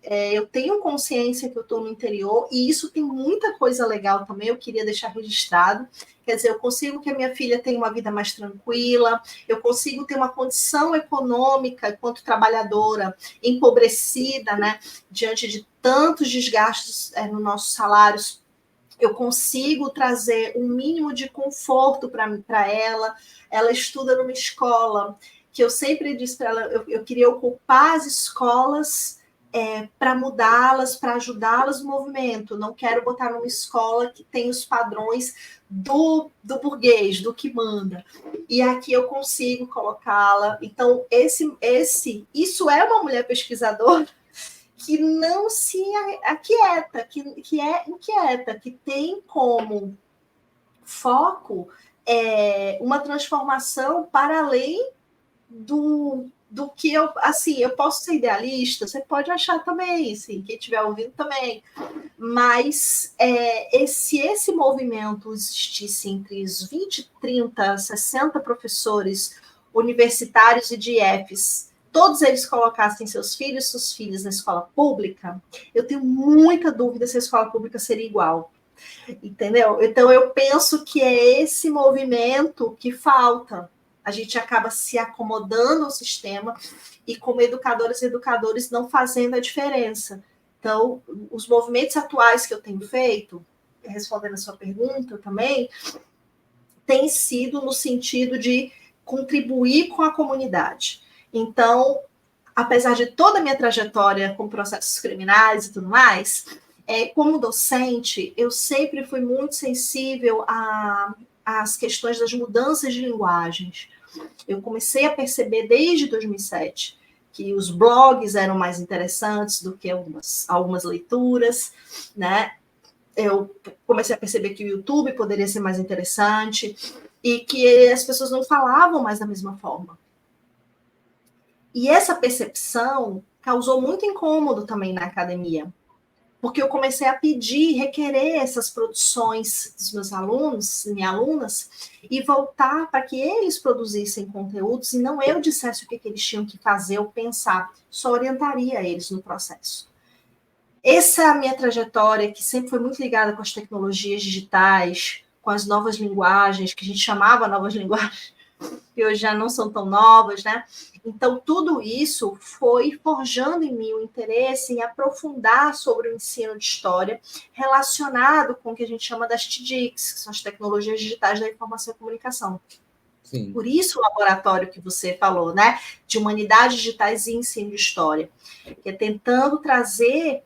Eu tenho consciência que eu estou no interior e isso tem muita coisa legal também, eu queria deixar registrado. Quer dizer, eu consigo que a minha filha tenha uma vida mais tranquila, eu consigo ter uma condição econômica enquanto trabalhadora empobrecida, né, diante de tantos desgastes nos nossos salários. Eu consigo trazer um mínimo de conforto para ela. Ela estuda numa escola que eu sempre disse para ela, eu queria ocupar as escolas para mudá-las, para ajudá-las no movimento. Não quero botar numa escola que tem os padrões do burguês, do que manda. E aqui eu consigo colocá-la. Então, isso é uma mulher pesquisadora que não se aquieta, que é inquieta, que tem como foco uma transformação para além do que eu posso ser idealista, você pode achar também, assim, quem estiver ouvindo também, mas se esse movimento existisse entre os 20, 30, 60 professores universitários e de IFs todos eles colocassem seus filhos e suas filhas na escola pública, eu tenho muita dúvida se a escola pública seria igual. Entendeu? Então, eu penso que é esse movimento que falta. A gente acaba se acomodando ao sistema e, como educadoras e educadores, não fazendo a diferença. Então, os movimentos atuais que eu tenho feito, respondendo a sua pergunta também, tem sido no sentido de contribuir com a comunidade. Então, apesar de toda a minha trajetória com processos criminais e tudo mais, como docente, eu sempre fui muito sensível às questões das mudanças de linguagens. Eu comecei a perceber desde 2007 que os blogs eram mais interessantes do que algumas leituras, né? Eu comecei a perceber que o YouTube poderia ser mais interessante e que as pessoas não falavam mais da mesma forma. E essa percepção causou muito incômodo também na academia, porque eu comecei a pedir, requerer essas produções dos meus alunos, minhas alunas, e voltar para que eles produzissem conteúdos e não eu dissesse o que eles tinham que fazer ou pensar, só orientaria eles no processo. Essa é a minha trajetória, que sempre foi muito ligada com as tecnologias digitais, com as novas linguagens, que a gente chamava novas linguagens, que hoje já não são tão novas, né? Então, tudo isso foi forjando em mim o interesse em aprofundar sobre o ensino de história relacionado com o que a gente chama das TDICs, que são as tecnologias digitais da informação e comunicação. Sim. Por isso o laboratório que você falou, né? De humanidades digitais e ensino de história, que é tentando trazer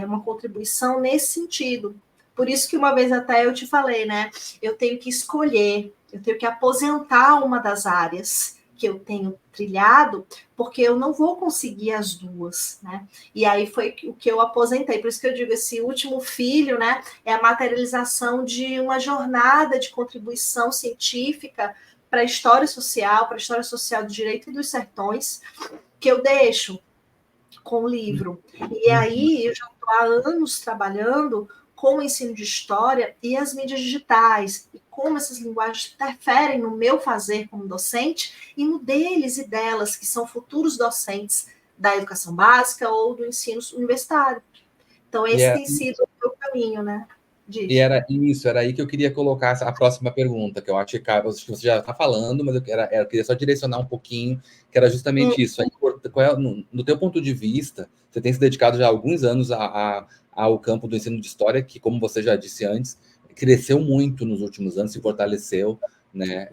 uma contribuição nesse sentido. Por isso que uma vez até eu te falei, né? Eu tenho que escolher, eu tenho que aposentar uma das áreas que eu tenho trilhado, porque eu não vou conseguir as duas, né? E aí foi o que eu aposentei. Por isso que eu digo, esse último filho, né? É a materialização de uma jornada de contribuição científica para a história social do direito dos sertões, que eu deixo com o livro. E aí eu já estou há anos trabalhando com o ensino de história e as mídias digitais, e como essas linguagens interferem no meu fazer como docente e no deles e delas, que são futuros docentes da educação básica ou do ensino universitário. Então, esse tem sido o meu caminho, né? E era aí que eu queria colocar a próxima pergunta, que eu acho que você já está falando, mas eu queria só direcionar um pouquinho, que era justamente isso. No teu ponto de vista, você tem se dedicado já há alguns anos ao campo do ensino de história, que, como você já disse antes, cresceu muito nos últimos anos, se fortaleceu, né?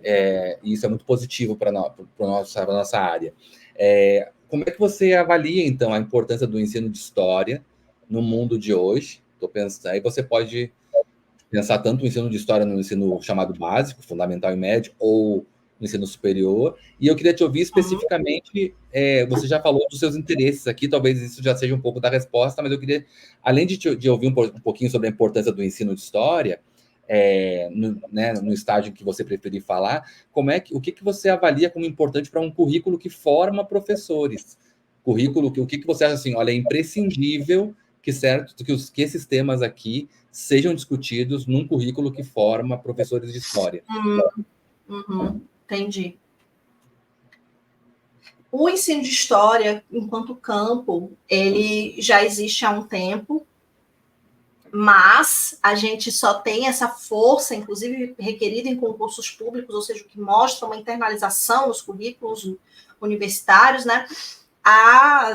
E isso é muito positivo para a nossa área. Como é que você avalia, então, a importância do ensino de história no mundo de hoje? Estou pensando, aí você pode pensar tanto no ensino de história no ensino chamado básico, fundamental e médio, ou no ensino superior. E eu queria te ouvir especificamente, você já falou dos seus interesses aqui, talvez isso já seja um pouco da resposta, mas eu queria, além de ouvir um pouquinho sobre a importância do ensino de história, no estágio que você preferir falar, o que você avalia como importante para um currículo que forma professores? Currículo, o que você acha assim, olha, é imprescindível que esses temas aqui sejam discutidos num currículo que forma professores de história. Entendi. O ensino de história, enquanto campo, ele já existe há um tempo, mas a gente só tem essa força, inclusive requerida em concursos públicos, ou seja, o que mostra uma internalização nos currículos universitários, né?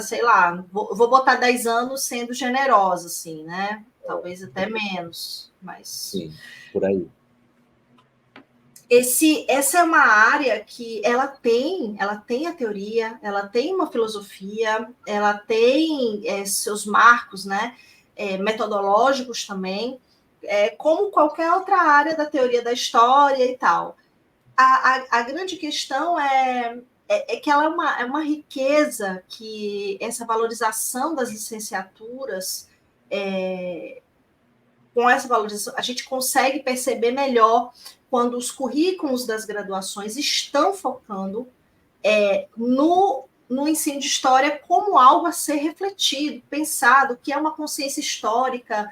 Sei lá, vou botar 10 anos sendo generosa, assim, né? Talvez até menos, mas... Sim, por aí. Essa é uma área que ela tem a teoria, ela tem uma filosofia, ela tem seus marcos, né? Metodológicos também, como qualquer outra área da teoria da história e tal. A grande questão é que ela é uma riqueza, que essa valorização das licenciaturas, com essa valorização, a gente consegue perceber melhor quando os currículos das graduações estão focando no ensino de história como algo a ser refletido, pensado, que é uma consciência histórica,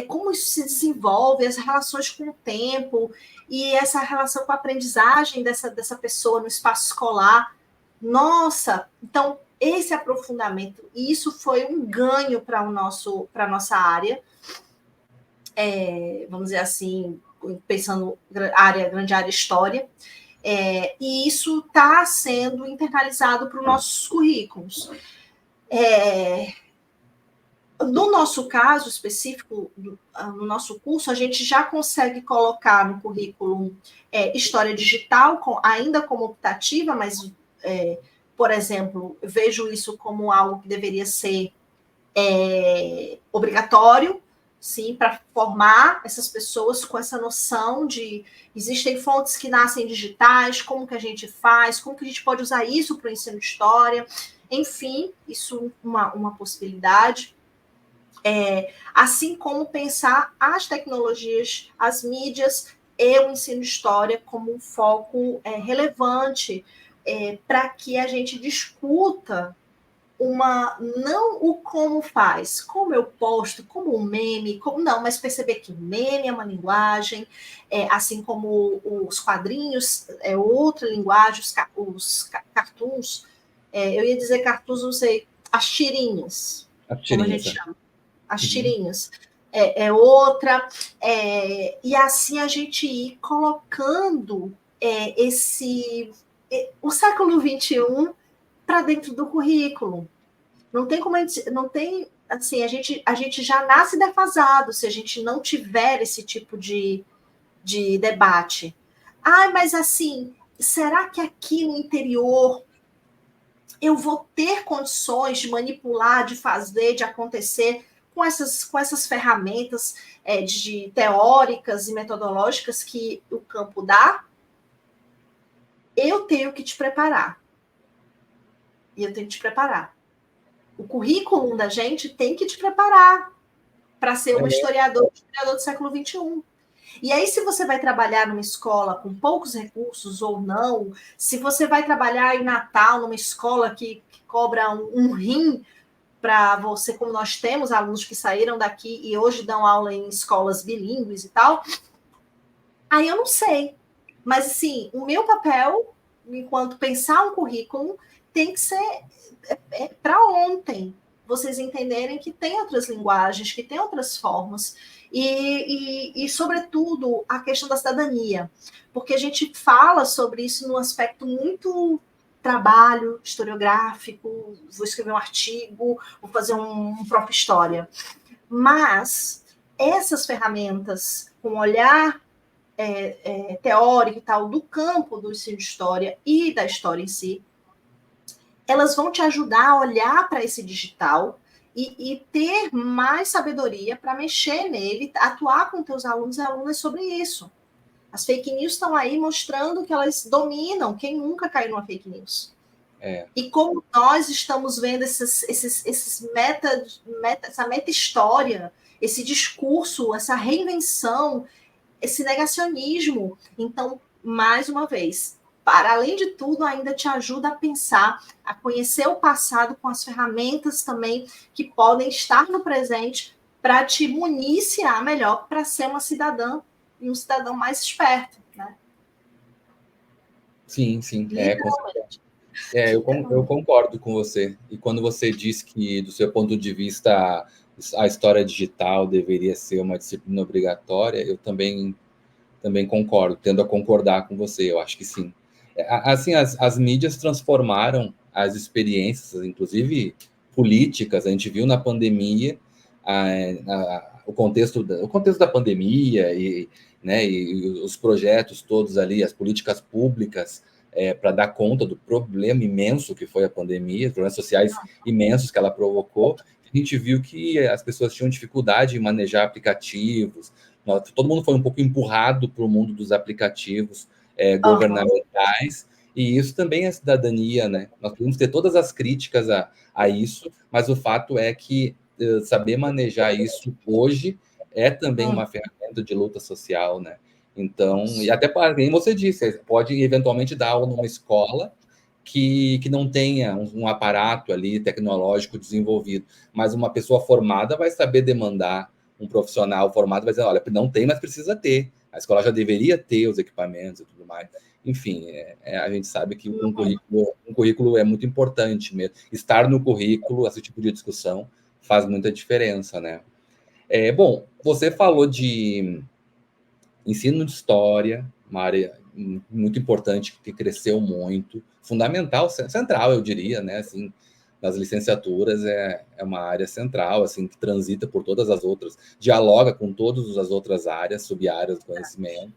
como isso se desenvolve, as relações com o tempo, e essa relação com a aprendizagem dessa pessoa no espaço escolar, Nossa, então esse aprofundamento, e isso foi um ganho para a nossa área, vamos dizer assim, pensando grande área história, e isso está sendo internalizado para os nossos currículos. No nosso caso específico, no nosso curso, a gente já consegue colocar no currículo história digital, ainda como optativa, mas, por exemplo, eu vejo isso como algo que deveria ser obrigatório, sim, para formar essas pessoas com essa noção de existem fontes que nascem digitais, como que a gente faz, como que a gente pode usar isso para o ensino de história, enfim, isso é uma possibilidade. Assim como pensar as tecnologias, as mídias e o ensino de história como um foco relevante para que a gente discuta não o como faz, como eu posto, como um meme, mas perceber que o meme é uma linguagem, assim como os quadrinhos é outra linguagem, os cartoons, eu ia dizer cartoons, não sei, as tirinhas, como a gente chama, as tirinhas, é outra, e assim a gente ir colocando o século XXI para dentro do currículo. Não tem como não tem assim, a gente já nasce defasado se a gente não tiver esse tipo de debate. Mas assim, será que aqui no interior eu vou ter condições de manipular, de fazer, de acontecer com essas ferramentas de teóricas e metodológicas que o campo dá? Eu tenho que te preparar. E eu tenho que te preparar. O currículo da gente tem que te preparar para ser um historiador do século XXI. E aí, se você vai trabalhar numa escola com poucos recursos ou não, se você vai trabalhar em Natal, numa escola que cobra um rim para você, como nós temos alunos que saíram daqui e hoje dão aula em escolas bilíngues e tal, aí eu não sei. Mas, assim, o meu papel, enquanto pensar um currículo, tem que ser para ontem. Vocês entenderem que tem outras linguagens, que tem outras formas. E, sobretudo, a questão da cidadania. Porque a gente fala sobre isso num aspecto muito trabalho historiográfico, vou escrever um artigo, vou fazer um próprio história. Mas essas ferramentas, com um olhar teórico e tal, do campo do ensino de história e da história em si, elas vão te ajudar a olhar para esse digital e ter mais sabedoria para mexer nele, atuar com teus alunos e alunas sobre isso. As fake news estão aí mostrando que elas dominam. Quem nunca caiu numa fake news? E como nós estamos vendo essa meta-história, esse discurso, essa reinvenção, esse negacionismo. Então, mais uma vez, para além de tudo, ainda te ajuda a pensar, a conhecer o passado com as ferramentas também que podem estar no presente para te municiar melhor para ser uma cidadã e um cidadão mais esperto, né? Sim. Eu concordo com você. E quando você diz que, do seu ponto de vista, a história digital deveria ser uma disciplina obrigatória, eu também concordo, tendo a concordar com você, eu acho que sim. Assim, as mídias transformaram as experiências, inclusive políticas. A gente viu na pandemia o contexto da pandemia e os projetos todos ali, as políticas públicas para dar conta do problema imenso que foi a pandemia, os problemas sociais imensos que ela provocou. A gente viu que as pessoas tinham dificuldade em manejar aplicativos. Todo mundo foi um pouco empurrado para o mundo dos aplicativos governamentais, e isso também é cidadania, né? Nós podemos ter todas as críticas a isso, mas o fato é que saber manejar isso hoje é também uma ferramenta de luta social, né? Então, e até para quem você disse, pode eventualmente dar aula numa escola que não tenha um aparato ali tecnológico desenvolvido, mas uma pessoa formada vai saber demandar. Um profissional formado vai dizer, olha, não tem, mas precisa ter. A escola já deveria ter os equipamentos e tudo mais. Enfim, a gente sabe que um currículo é muito importante mesmo. Estar no currículo, esse tipo de discussão, faz muita diferença, né? Bom, você falou de ensino de história, uma área muito importante que cresceu muito, fundamental, central, eu diria, né? Assim, nas licenciaturas é uma área central, assim, que transita por todas as outras, dialoga com todas as outras áreas, sub-áreas do conhecimento.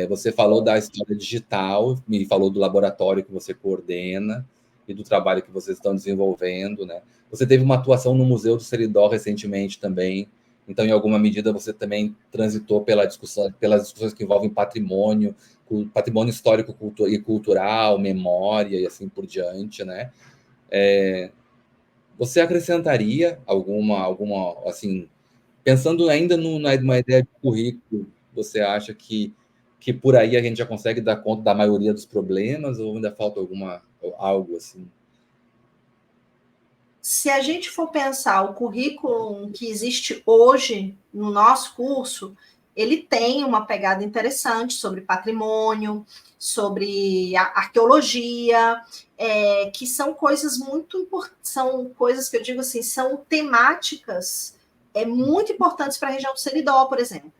Você falou da história digital, me falou do laboratório que você coordena e do trabalho que vocês estão desenvolvendo, né? Você teve uma atuação no Museu do Seridó recentemente também, então, em alguma medida, você também transitou pelas discussões que envolvem patrimônio histórico e cultural, memória e assim por diante, né? Você acrescentaria alguma assim, pensando ainda numa ideia de currículo, você acha que por aí a gente já consegue dar conta da maioria dos problemas ou ainda falta algo assim? Se a gente for pensar o currículo que existe hoje no nosso curso, ele tem uma pegada interessante sobre patrimônio, sobre arqueologia, que são coisas muito importantes, são coisas que eu digo assim, são temáticas muito importantes para a região do Seridó, por exemplo.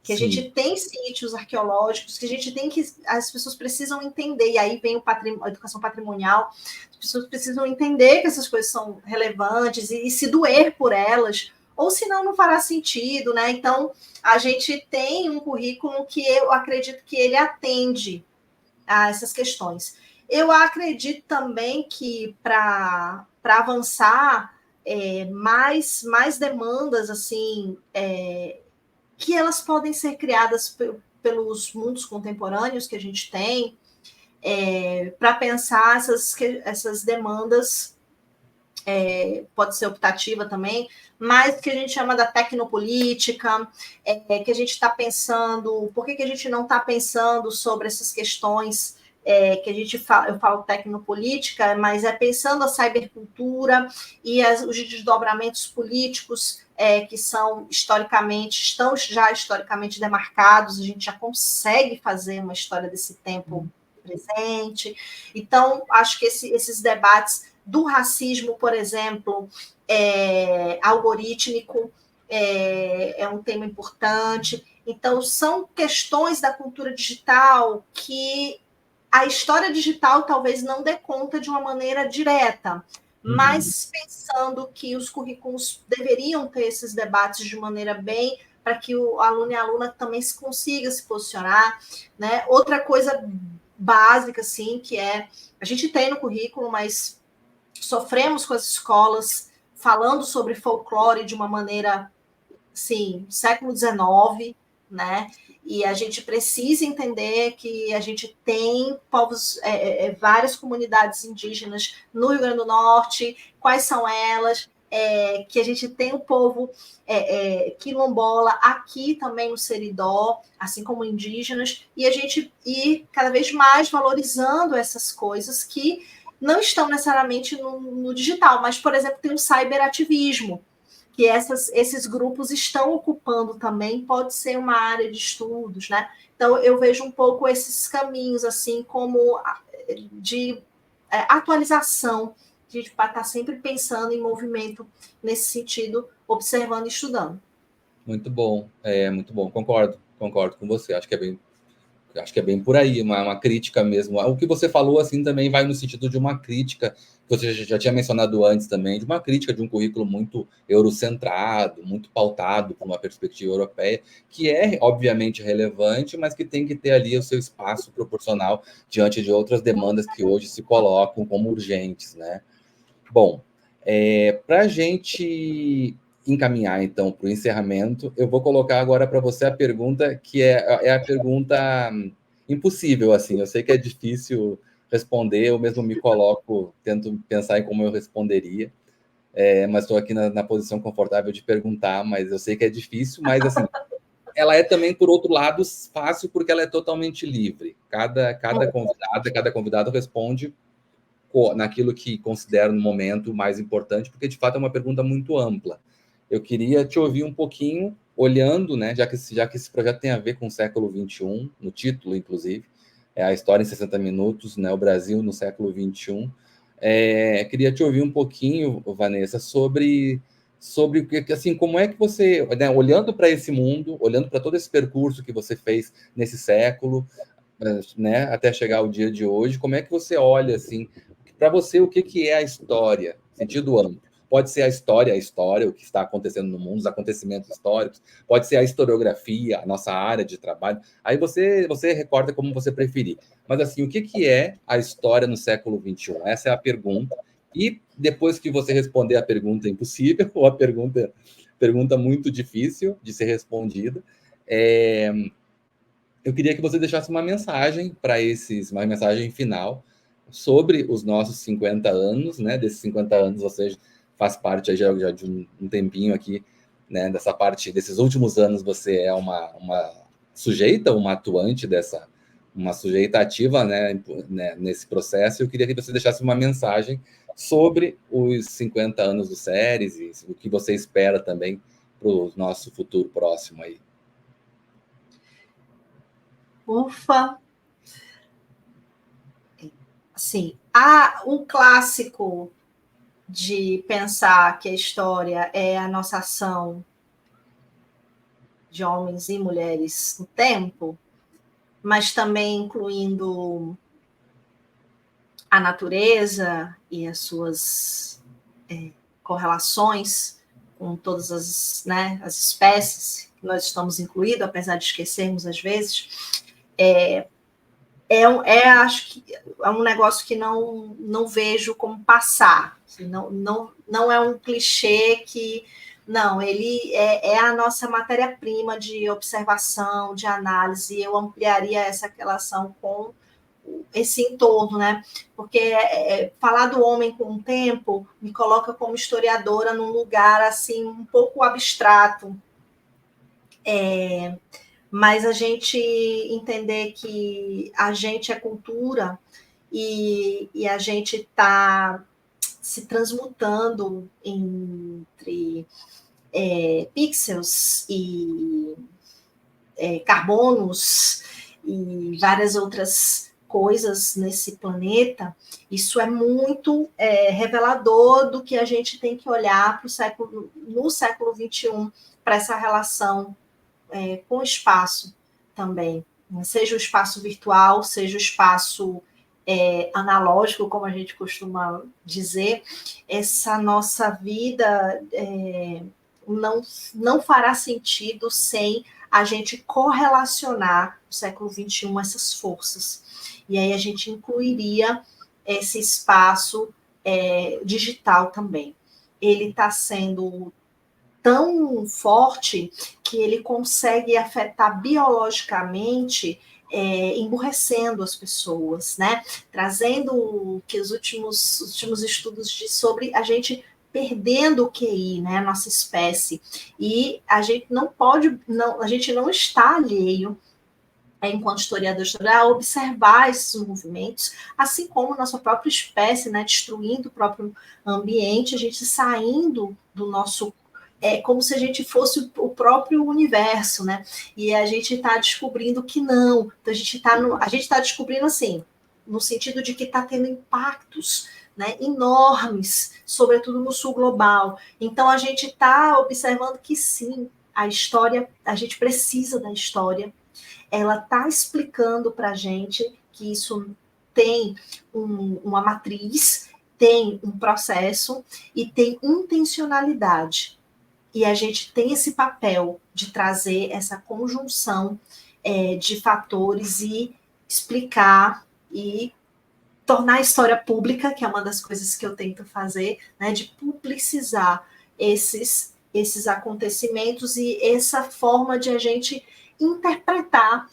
Que a gente tem sítios arqueológicos, que a gente tem que. As pessoas precisam entender, e aí vem a educação patrimonial, as pessoas precisam entender que essas coisas são relevantes e se doer por elas, ou senão não fará sentido, né? Então, a gente tem um currículo que eu acredito que ele atende a essas questões. Eu acredito também que para avançar mais demandas assim. Que elas podem ser criadas pelos mundos contemporâneos que a gente tem, para pensar essas demandas, pode ser optativa também, mas que a gente chama da tecnopolítica, que a gente está pensando, por que a gente não está pensando sobre essas questões que a gente fala, eu falo tecnopolítica, mas pensando a cybercultura e os desdobramentos políticos que estão já historicamente demarcados, a gente já consegue fazer uma história desse tempo presente. Então, acho que esses debates do racismo, por exemplo, algorítmico, é um tema importante. Então, são questões da cultura digital que a história digital talvez não dê conta de uma maneira direta, mas pensando que os currículos deveriam ter esses debates de maneira bem, para que o aluno e a aluna também consiga se posicionar, né? Outra coisa básica, assim, que a gente tem no currículo, mas sofremos com as escolas falando sobre folclore de uma maneira, assim, século XIX, né? E a gente precisa entender que a gente tem povos, várias comunidades indígenas no Rio Grande do Norte, quais são elas, que a gente tem o povo quilombola aqui também no Seridó, assim como indígenas, e a gente ir cada vez mais valorizando essas coisas que não estão necessariamente no digital, mas, por exemplo, tem o cyberativismo, que esses grupos estão ocupando também, pode ser uma área de estudos, né? Então, eu vejo um pouco esses caminhos, assim, como de atualização, a gente vai estar sempre pensando em movimento nesse sentido, observando e estudando. Muito bom, concordo com você, acho que é bem por aí, uma crítica mesmo. O que você falou, assim, também vai no sentido de uma crítica, que você já tinha mencionado antes também, de uma crítica de um currículo muito eurocentrado, muito pautado por uma perspectiva europeia, que é, obviamente, relevante, mas que tem que ter ali o seu espaço proporcional diante de outras demandas que hoje se colocam como urgentes, né? Bom, para a gente encaminhar, então, para o encerramento, eu vou colocar agora para você a pergunta que é a pergunta impossível, assim. Eu sei que é difícil responder, eu mesmo me coloco, tento pensar em como eu responderia, mas estou aqui na posição confortável de perguntar, mas eu sei que é difícil, mas, assim, ela é também, por outro lado, fácil, porque ela é totalmente livre. Cada convidado responde naquilo que considero no momento mais importante, porque de fato é uma pergunta muito ampla. Eu queria te ouvir um pouquinho olhando, né, já que esse projeto tem a ver com o século XXI, no título, inclusive, é a história em 60 minutos, né, o Brasil no século XXI. Queria te ouvir um pouquinho, Vanessa, sobre assim, como é que você, né, olhando para esse mundo, olhando para todo esse percurso que você fez nesse século, né, até chegar ao dia de hoje, como é que você olha, assim, para você, o que é a história, sentido amplo? Pode ser a história, o que está acontecendo no mundo, os acontecimentos históricos, pode ser a historiografia, a nossa área de trabalho, aí você recorta como você preferir. Mas, assim, o que é a história no século XXI? Essa é a pergunta. E depois que você responder a pergunta impossível, ou a pergunta muito difícil de ser respondida, eu queria que você deixasse uma mensagem uma mensagem final sobre os nossos 50 anos, né? Desses 50 anos, você faz parte já de um tempinho aqui, né? Dessa parte, desses últimos anos, você é uma sujeita, uma atuante uma sujeita ativa, né? Nesse processo. Eu queria que você deixasse uma mensagem sobre os 50 anos do Séries e o que você espera também para o nosso futuro próximo aí. Ufa! Assim, o clássico de pensar que a história é a nossa ação de homens e mulheres no tempo, mas também incluindo a natureza e as suas correlações com todas as, né, as espécies que nós estamos incluídos, apesar de esquecermos às vezes, acho que é um negócio que não vejo como passar. Assim, não é um clichê que... Não, ele é a nossa matéria-prima de observação, de análise, e eu ampliaria essa relação com esse entorno, né? Porque falar do homem com o tempo me coloca como historiadora num lugar assim um pouco abstrato. Mas a gente entender que a gente é cultura e a gente está se transmutando entre pixels e carbonos e várias outras coisas nesse planeta, isso é muito revelador do que a gente tem que olhar no século XXI, para essa relação com o espaço também, seja o espaço virtual, seja o espaço analógico, como a gente costuma dizer. Essa nossa vida não fará sentido sem a gente correlacionar no século XXI essas forças. E aí a gente incluiria esse espaço digital também. Ele está sendo tão forte que ele consegue afetar biologicamente, emburrecendo as pessoas, né? Trazendo que os últimos estudos sobre a gente perdendo o QI, né? A nossa espécie. E a gente a gente não está alheio, enquanto historiador, a observar esses movimentos, assim como nossa própria espécie, né? Destruindo o próprio ambiente, a gente saindo do nosso como se a gente fosse o próprio universo, né? E a gente está descobrindo que não. Então a gente está descobrindo assim, no sentido de que está tendo impactos, né, enormes, sobretudo no sul global. Então a gente está observando que sim, a história, a gente precisa da história. Ela está explicando para a gente que isso tem uma matriz, tem um processo e tem intencionalidade. E a gente tem esse papel de trazer essa conjunção de fatores e explicar e tornar a história pública, que é uma das coisas que eu tento fazer, né, de publicizar esses acontecimentos e essa forma de a gente interpretar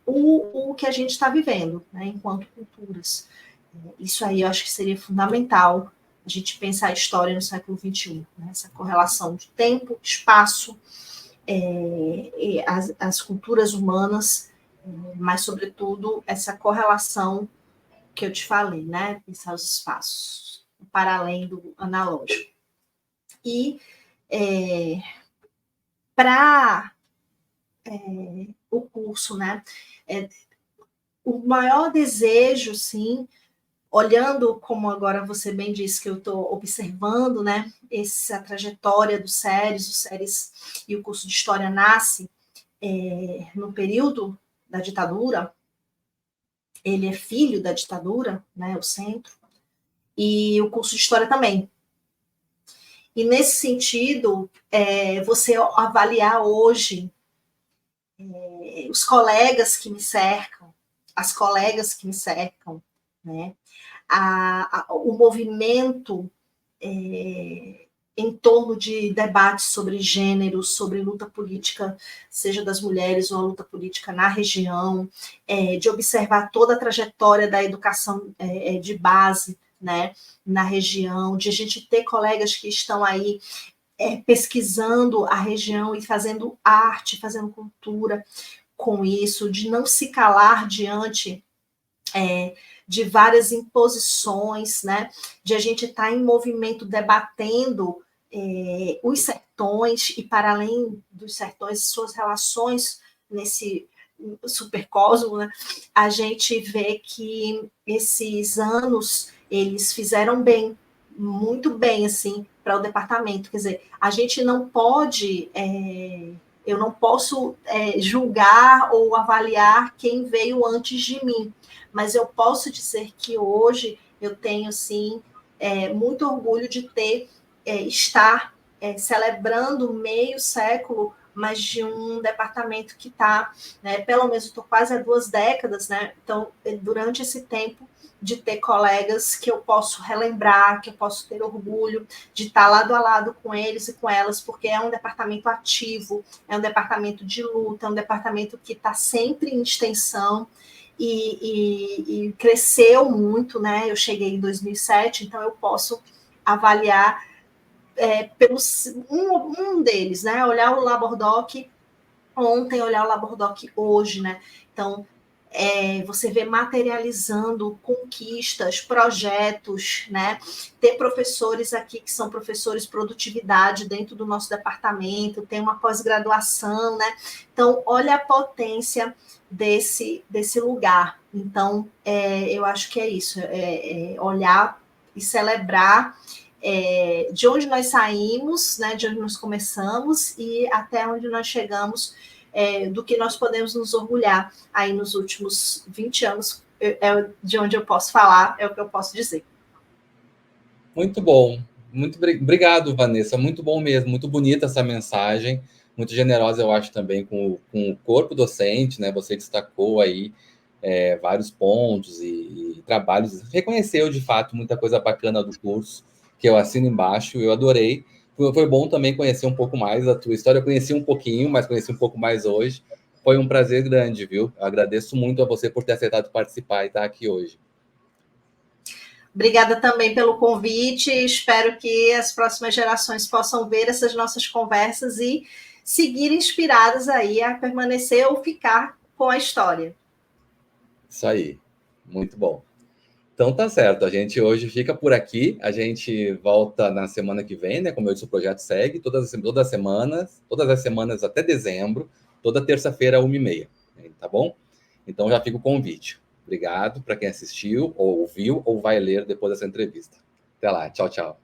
o que a gente está vivendo, né, enquanto culturas. Isso aí eu acho que seria fundamental a gente pensar a história no século XXI, né? Essa correlação de tempo, espaço, as culturas humanas, mas, sobretudo, essa correlação que eu te falei, né? Pensar os espaços, para além do analógico. E para o curso, né? O maior desejo, sim, olhando como agora você bem disse que eu estou observando, né? Essa trajetória do SERES, o SERES e o curso de História nasce no período da ditadura. Ele é filho da ditadura, né? O centro. E o curso de História também. E nesse sentido, você avaliar hoje os colegas que me cercam, as colegas que me cercam, né? O movimento em torno de debates sobre gênero, sobre luta política, seja das mulheres ou a luta política na região, de observar toda a trajetória da educação de base, né, na região, de a gente ter colegas que estão aí pesquisando a região e fazendo arte, fazendo cultura com isso, de não se calar diante de várias imposições, né, de a gente estar em movimento debatendo os sertões e, para além dos sertões, suas relações nesse supercosmo, né, a gente vê que esses anos eles fizeram bem, muito bem, assim, para o departamento. Quer dizer, a gente não pode, eu não posso julgar ou avaliar quem veio antes de mim, mas eu posso dizer que hoje eu tenho, sim, muito orgulho de estar celebrando meio século, mas de um departamento que está, né, pelo menos estou quase há 2 décadas, né? Então, durante esse tempo, de ter colegas que eu posso relembrar, que eu posso ter orgulho de estar lado a lado com eles e com elas, porque é um departamento ativo, é um departamento de luta, é um departamento que está sempre em extensão e cresceu muito, né? Eu cheguei em 2007, então eu posso avaliar um deles, né? Olhar o Labordoc ontem, olhar o Labordoc hoje, né? Então, você vê materializando conquistas, projetos, né? Ter professores aqui que são professores de produtividade dentro do nosso departamento, tem uma pós-graduação, né? Então, olha a potência desse lugar. Então, eu acho que é isso, olhar e celebrar de onde nós saímos, né, de onde nós começamos e até onde nós chegamos, do que nós podemos nos orgulhar aí nos últimos 20 anos, de onde eu posso falar, é o que eu posso dizer. Muito bom. Muito obrigado, Vanessa. Muito bom mesmo. Muito bonita essa mensagem. Muito generosa, eu acho, também com o corpo docente, né? Você destacou aí vários pontos e trabalhos. Reconheceu, de fato, muita coisa bacana do curso, que eu assino embaixo. Eu adorei. Foi bom também conhecer um pouco mais da tua história. Eu conheci um pouquinho, mas conheci um pouco mais hoje. Foi um prazer grande, viu? Eu agradeço muito a você por ter aceitado participar e estar aqui hoje. Obrigada também pelo convite. Espero que as próximas gerações possam ver essas nossas conversas e seguir inspiradas aí a permanecer ou ficar com a história. Isso aí. Muito bom. Então tá certo, a gente hoje fica por aqui, a gente volta na semana que vem, né? Como eu disse, o projeto segue todas as semanas até dezembro, toda terça-feira, 1h30, tá bom? Então já fica o convite. Obrigado para quem assistiu, ou ouviu, ou vai ler depois dessa entrevista. Até lá, tchau, tchau.